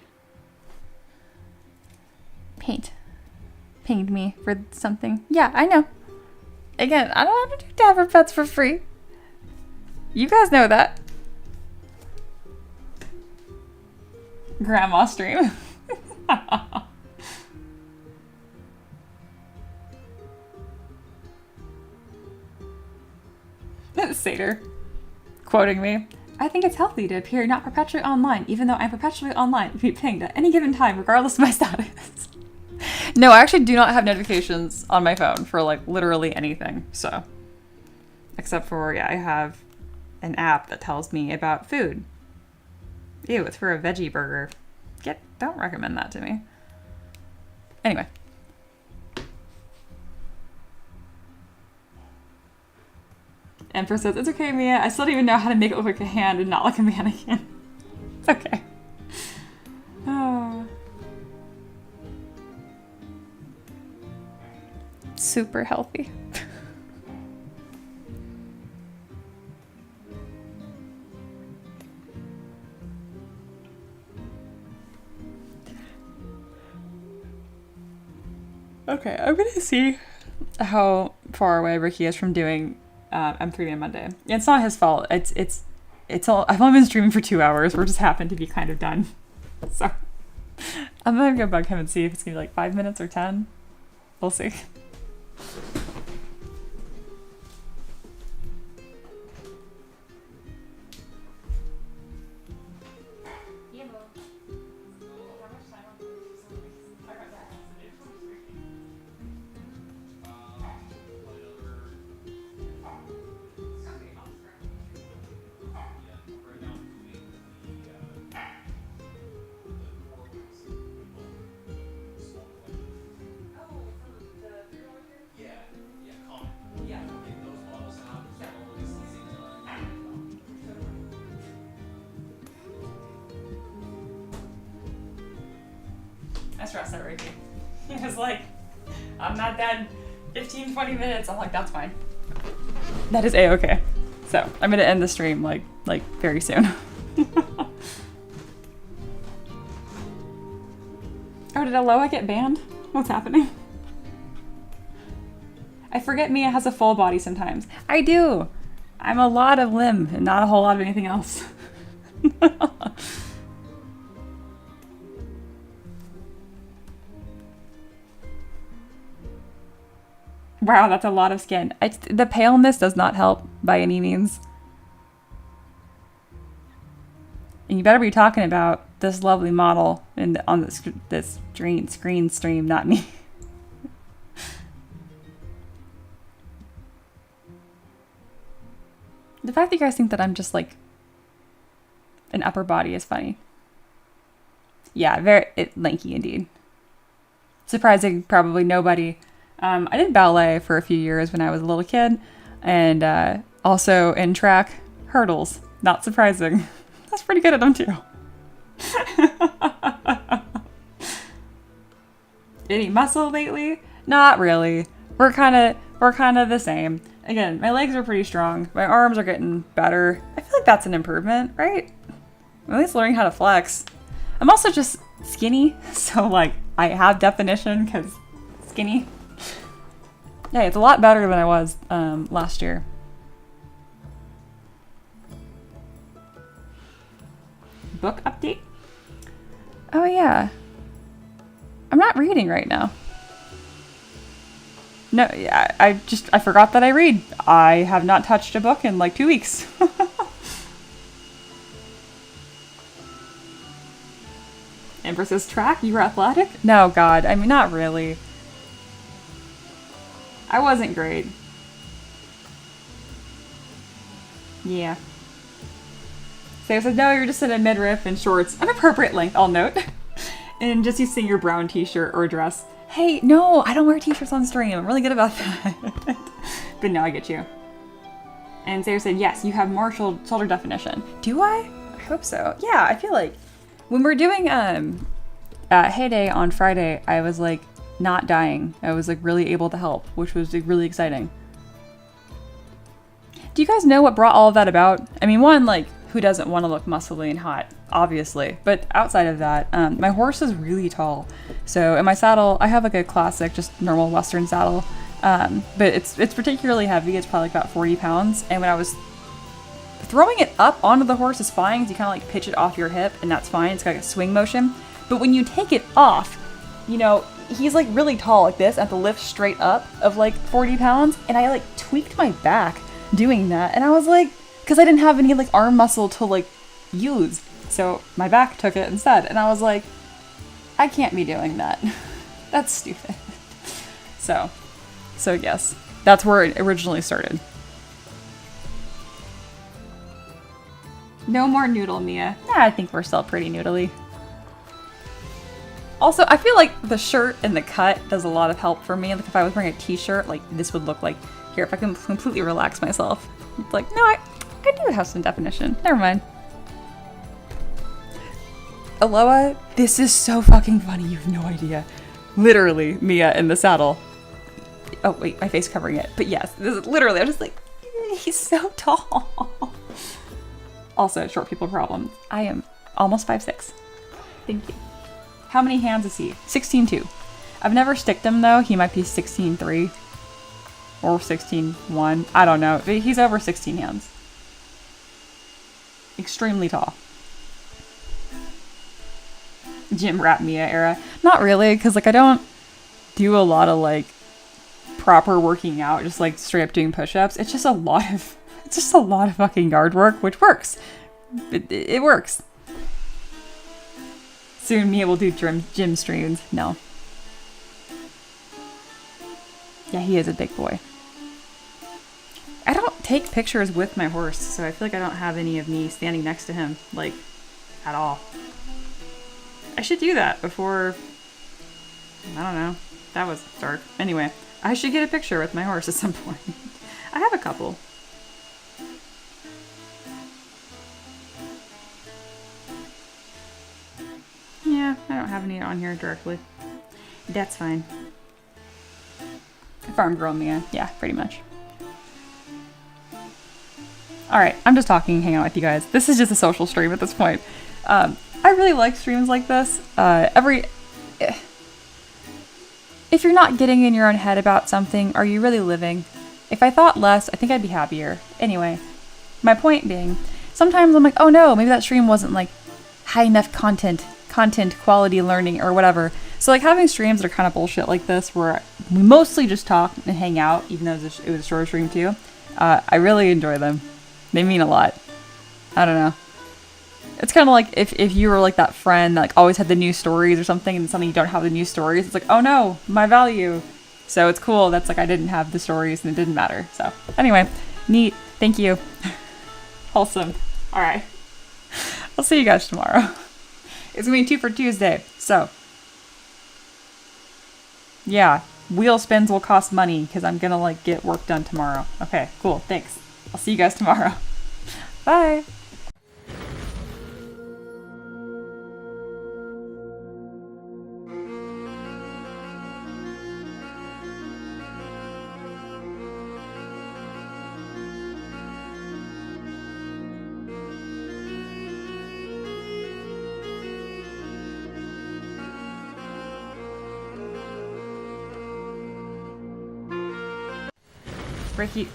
Pinged me for something. Yeah, I know. Again, I don't have to do tavern pets for free. You guys know that. Grandma stream. Satyr quoting me. I think it's healthy to appear not perpetually online, even though I'm perpetually online, to be pinged at any given time, regardless of my status. No, I actually do not have notifications on my phone for like literally anything. So, except for, yeah, I have an app that tells me about food. Ew, it's for a veggie burger. Don't recommend that to me. Anyway. Empress says, it's okay, Mia. I still don't even know how to make it look like a hand and not like a mannequin. It's okay. Oh. Super healthy. Okay, I'm gonna see how far away Ricky is from doing M3DM Monday. It's not his fault. It's all. I've only been streaming for 2 hours. We're just happened to be kind of done. So I'm gonna go bug him and see if it's gonna be like 5 minutes or 10. We'll see. I stressed that Ricky. He was like, I'm not done. 15, 20 minutes. I'm like, that's fine. That is A-okay. So I'm gonna end the stream like very soon. Oh, did Aloha get banned? What's happening? I forget Mia has a full body sometimes. I do. I'm a lot of limb and not a whole lot of anything else. Wow, that's a lot of skin. The paleness does not help by any means. And you better be talking about this lovely model on this screen stream, not me. The fact that you guys think that I'm just like an upper body is funny. Yeah, very lanky indeed. Surprising, probably nobody. I did ballet for a few years when I was a little kid, and also in track, hurdles. Not surprising. I was pretty good at them too. Any muscle lately? Not really. We're kind of the same. Again, my legs are pretty strong. My arms are getting better. I feel like that's an improvement, right? At least learning how to flex. I'm also just skinny, so like I have definition because skinny. Yeah, it's a lot better than I was last year. Book update? Oh yeah. I'm not reading right now. No, yeah, I forgot that I read. I have not touched a book in like 2 weeks. Empress says, track? You were athletic? No, God. I mean, not really. I wasn't great. Yeah. Sam says, no, you're just in a midriff and shorts. An appropriate length, I'll note. And just using your brown t-shirt or dress. Hey, no, I don't wear t-shirts on stream. I'm really good about that. But no, I get you. And Sarah said, yes, you have more shoulder definition. Do I? I hope so. Yeah, I feel like when we're doing Heyday on Friday, I was like not dying. I was like really able to help, which was like, really exciting. Do you guys know what brought all of that about? I mean, one, like, who doesn't want to look muscly and hot? Obviously. But outside of that, my horse is really tall. So in my saddle, I have like a classic, just normal Western saddle. But it's particularly heavy. It's probably like about 40 pounds. And when I was throwing it up onto the horse is fine, because you kind of like pitch it off your hip, and that's fine. It's got like a swing motion. But when you take it off, you know, he's like really tall like this, at the lift straight up of like 40 pounds. And I like tweaked my back doing that. And I was like, because I didn't have any like arm muscle to like use. So my back took it instead. And I was like, I can't be doing that. That's stupid. So yes, that's where it originally started. No more noodle, Mia. Nah, I think we're still pretty noodly. Also, I feel like the shirt and the cut does a lot of help for me. Like if I was wearing a t-shirt, like this would look like, here, if I can completely relax myself. It's like, no, I do have some definition. Never mind. Aloha, this is so fucking funny. You have no idea. Literally, Mia in the saddle. Oh, wait, my face covering it. But yes, this is literally, I'm just like, he's so tall. Also, short people problem. I am almost 5'6". Thank you. How many hands is he? 16'2". I've never sticked him though. He might be 16'3". Or 16'1". I don't know. But he's over 16 hands. Extremely tall. Gym rat Mia era. Not really, because like I don't do a lot of like proper working out, just like straight up doing push-ups. It's just a lot of fucking yard work, which works. It works. Soon Mia will do gym streams. No. Yeah, he is a big boy. I don't take pictures with my horse, so I feel like I don't have any of me standing next to him, like, at all. I should do that before, I don't know, that was dark. Anyway, I should get a picture with my horse at some point. I have a couple. Yeah, I don't have any on here directly. That's fine. Farm girl Mia, yeah, pretty much. Alright, I'm just talking, hanging out with you guys. This is just a social stream at this point. I really like streams like this. If you're not getting in your own head about something, are you really living? If I thought less, I think I'd be happier. Anyway, my point being, sometimes I'm like, oh no, maybe that stream wasn't like high enough content, quality learning, or whatever. So like having streams that are kind of bullshit like this, where we mostly just talk and hang out, even though it was a shorter stream too, I really enjoy them. They mean a lot. I don't know. It's kind of like if you were like that friend that like always had the new stories or something, and suddenly you don't have the new stories. It's like, oh no, my value. So it's cool. That's like I didn't have the stories and it didn't matter. So anyway, neat. Thank you. Wholesome. All right. I'll see you guys tomorrow. It's gonna be 2 for Tuesday. So yeah, wheel spins will cost money because I'm gonna like get work done tomorrow. Okay, cool. Thanks. I'll see you guys tomorrow. Bye.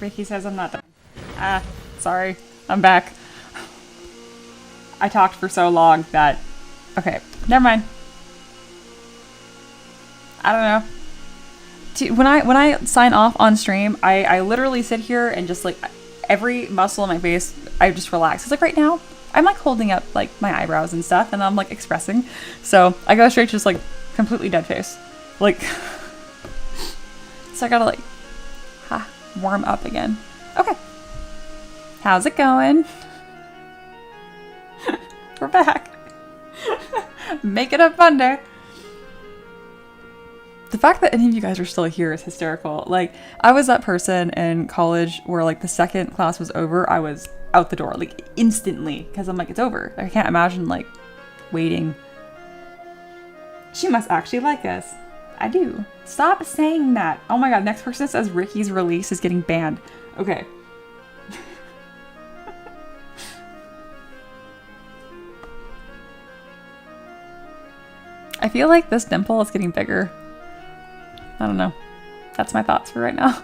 Ricky says I'm not done. Sorry. I'm back. I talked for so long that... Okay, never mind. I don't know. Dude, when I sign off on stream, I literally sit here and just like every muscle in my face, I just relax. It's like right now, I'm like holding up like my eyebrows and stuff, and I'm like expressing. So I go straight to just like completely dead face. Like, so I gotta like warm up again. Okay. How's it going? We're back. Making up Monday. The fact that any of you guys are still here is hysterical. Like, I was that person in college where like the second class was over, I was out the door like instantly because I'm like, it's over. I can't imagine like waiting. She must actually like us. I do. Stop saying that. Oh my god, next person says Ricky's release is getting banned. Okay. I feel like this dimple is getting bigger. I don't know. That's my thoughts for right now.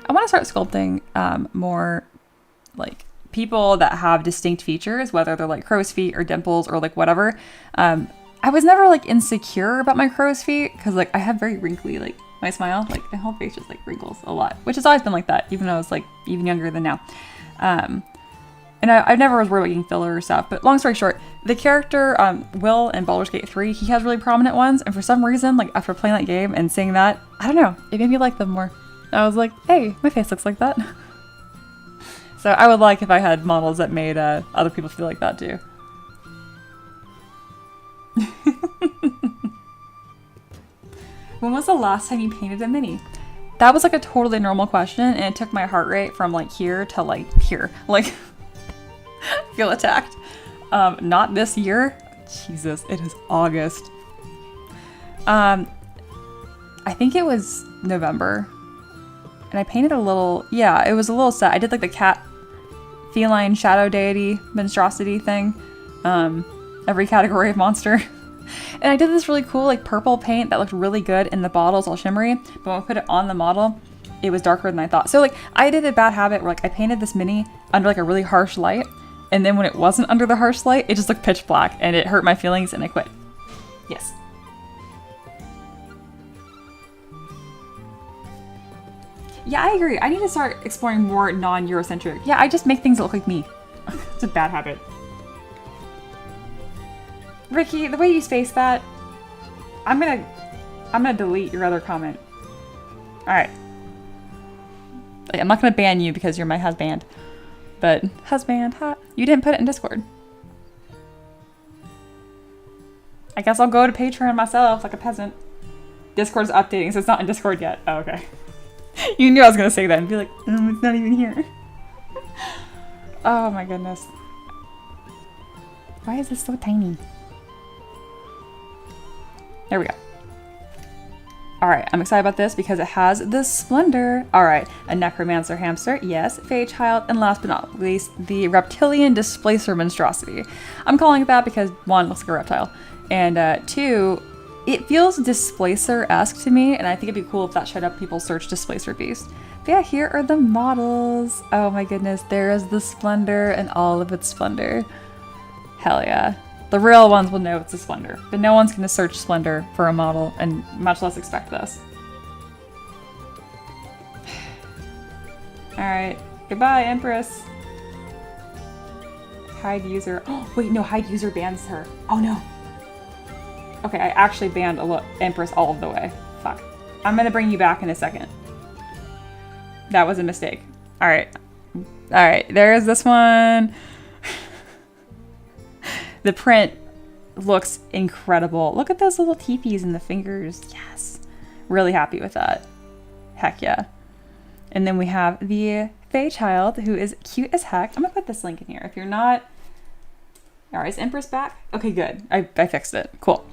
I want to start sculpting more like people that have distinct features, whether they're like crow's feet or dimples or like whatever. I was never like insecure about my crow's feet because like I have very wrinkly, like my smile, like my whole face just like wrinkles a lot, which has always been like that, even though I was like even younger than now. And I never was worried about getting filler or stuff, but long story short, the character, Will in Baldur's Gate 3, he has really prominent ones, and for some reason, like after playing that game and seeing that, I don't know, it made me like them more. I was like, hey, my face looks like that. So I would like if I had models that made other people feel like that too. When was the last time you painted a mini? That was like a totally normal question, and it took my heart rate from like here to like here. Like, feel attacked. Not this year. Jesus, it is August. I think it was November. And I painted a little, yeah, it was a little set. I did like the cat feline shadow deity monstrosity thing. Every category of monster. And I did this really cool like purple paint that looked really good in the bottle. It's all shimmery. But when I put it on the model, it was darker than I thought. So like I did a bad habit where like I painted this mini under like a really harsh light. And then when it wasn't under the harsh light, it just looked pitch black and it hurt my feelings and I quit. Yes. Yeah, I agree. I need to start exploring more non-Eurocentric. Yeah, I just make things that look like me. It's a bad habit. Ricky, the way you spaced that, I'm gonna delete your other comment. Alright. I'm not gonna ban you because you're my husband. But, husband, you didn't put it in Discord. I guess I'll go to Patreon myself like a peasant. Discord's updating, so it's not in Discord yet. Oh, okay. You knew I was gonna say that and be like, it's not even here. Oh my goodness. Why is this so tiny? There we go. Alright, I'm excited about this because it has the splendor. Alright, a necromancer hamster, yes, fey child, and last but not least, the reptilian displacer monstrosity. I'm calling it that because one, it looks like a reptile, and two, it feels displacer-esque to me, and I think it'd be cool if that showed up people's search displacer beast. But yeah, here are the models. Oh my goodness, there is the splendor and all of its splendor. Hell yeah. The real ones will know it's a splendor, but no one's gonna search splendor for a model and much less expect this. Alright, goodbye, Empress. Hide user. Oh, wait, no, hide user bans her. Oh no. Okay, I actually banned Empress all of the way. Fuck. I'm gonna bring you back in a second. That was a mistake. Alright. Alright, there's this one. The print looks incredible. Look at those little teepees in the fingers. Yes. Really happy with that. Heck yeah. And then we have the Fae child, who is cute as heck. I'm gonna put this link in here. If you're not... Alright, is Empress back? Okay, good. I fixed it. Cool.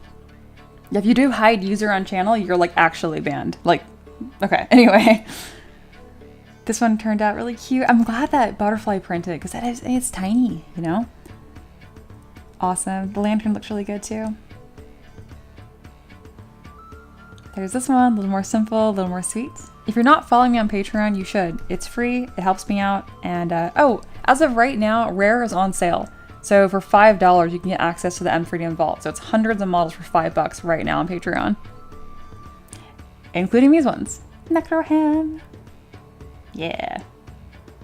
If you do hide user on channel, you're like actually banned. Like, okay, anyway. This one turned out really cute. I'm glad that butterfly printed because it's tiny, you know? Awesome. The lantern looks really good too. There's this one, a little more simple, a little more sweet. If you're not following me on Patreon, you should. It's free, it helps me out, and oh, as of right now, Rare is on sale. So for $5, you can get access to the M3DM Vault. So it's hundreds of models for $5 right now on Patreon. Including these ones. Necroham. Yeah.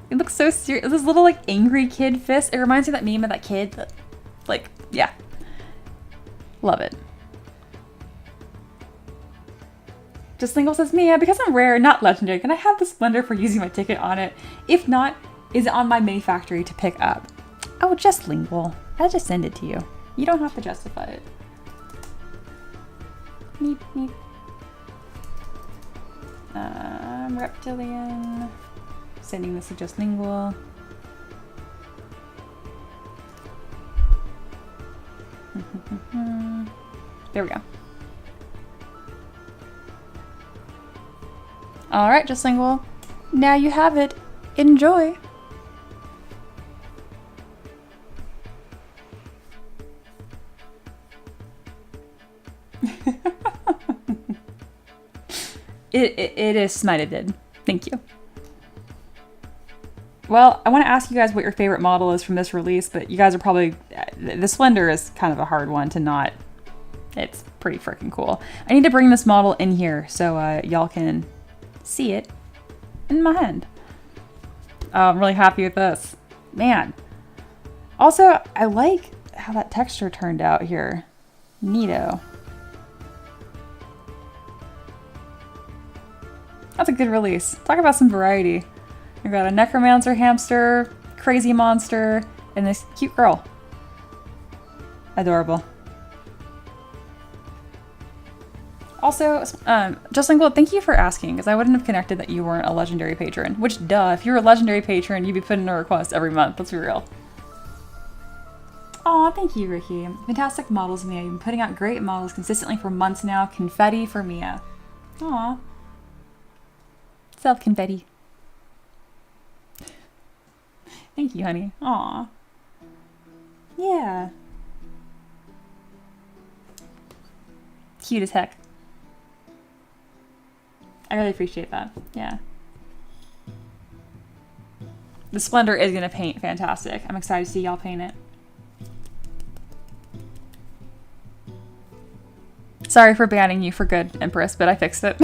It looks so serious. This little like angry kid fist. It reminds me of that meme of that kid that, like, yeah. Love it. Just Lingual says, Mia, because I'm rare, not legendary, can I have the Splendor for using my ticket on it? If not, is it on my mini factory to pick up? Oh, just Lingual. I'll just send it to you. You don't have to justify it. Meep, meep. Reptilian. Sending this to just Lingual. There we go. All right, just Lingual. Now you have it. Enjoy. It is smited. Thank you. Well, I want to ask you guys what your favorite model is from this release, but you guys are probably... The Splendor is kind of a hard one to not... It's pretty freaking cool. I need to bring this model in here so y'all can see it in my hand. I'm really happy with this. Man. Also, I like how that texture turned out here. Neato. That's a good release. Talk about some variety. We've got a necromancer hamster, crazy monster, and this cute girl. Adorable. Also, just Lingual, thank you for asking, because I wouldn't have connected that you weren't a legendary patron. Which, duh, if you were a legendary patron, you'd be putting in a request every month. Let's be real. Aw, thank you, Ricky. Fantastic models, Mia. You've been putting out great models consistently for months now. Confetti for Mia. Aw. Self-confetti. Thank you, honey. Aw. Yeah. Cute as heck. I really appreciate that. Yeah. The Splendor is going to paint fantastic. I'm excited to see y'all paint it. Sorry for banning you for good, Empress, but I fixed it.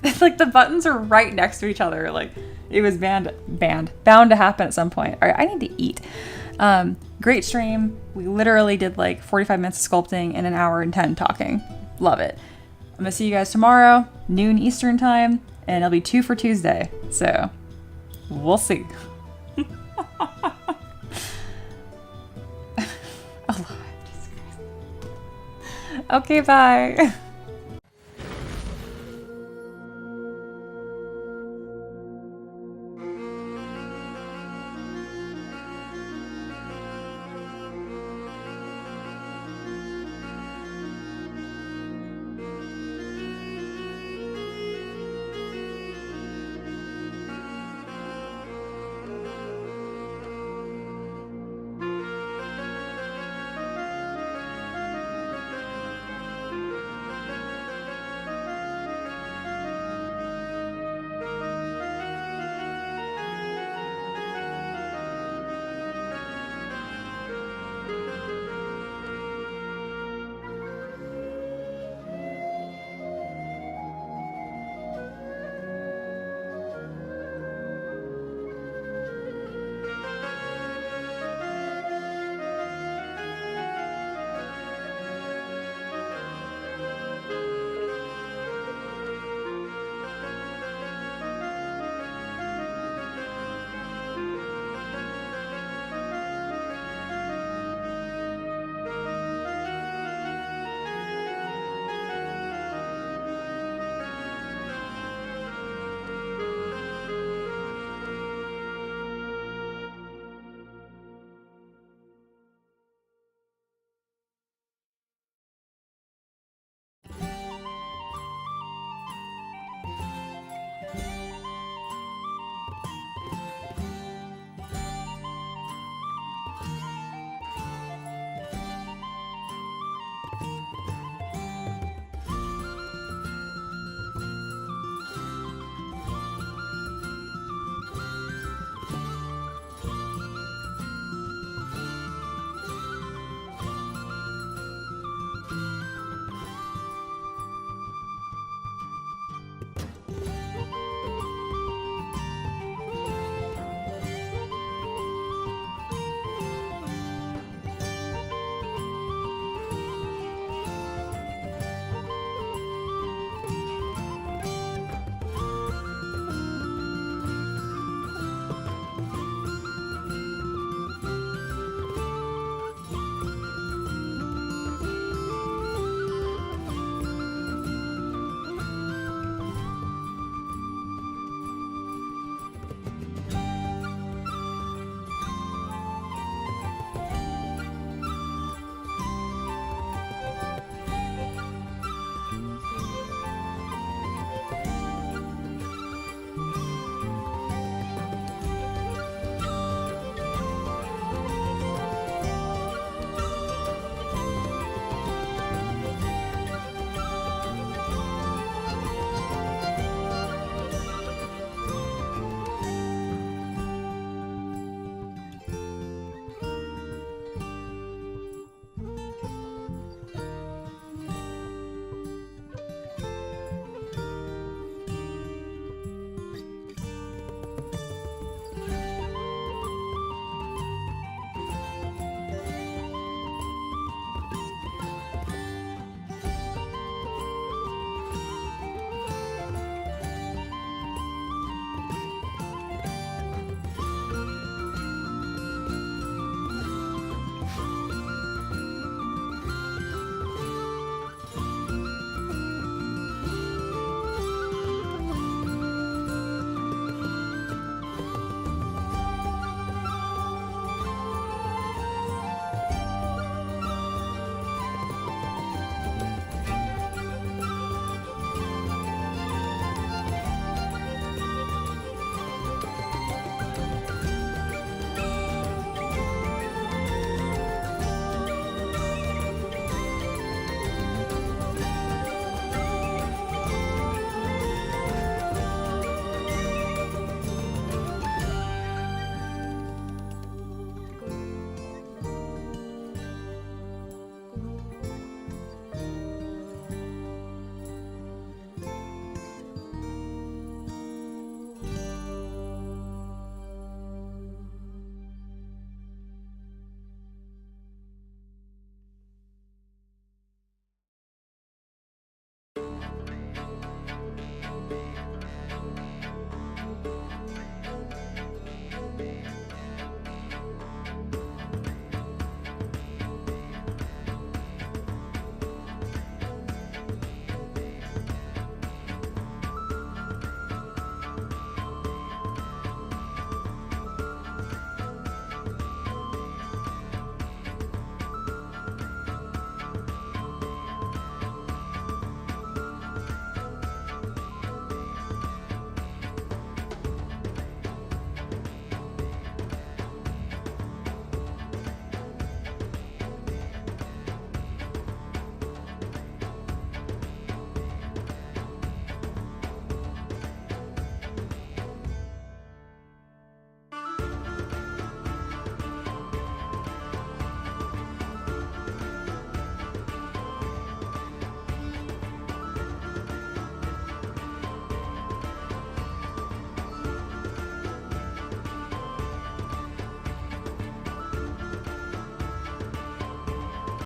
It's like the buttons are right next to each other. Like, it was bound to happen at some point. All right, I need to eat. Great stream. We literally did like 45 minutes of sculpting and an hour and 10 talking. Love it. I'm gonna see you guys tomorrow, noon Eastern time, and it'll be 2 for Tuesday. So, we'll see. Oh, Jesus Christ. Okay, bye.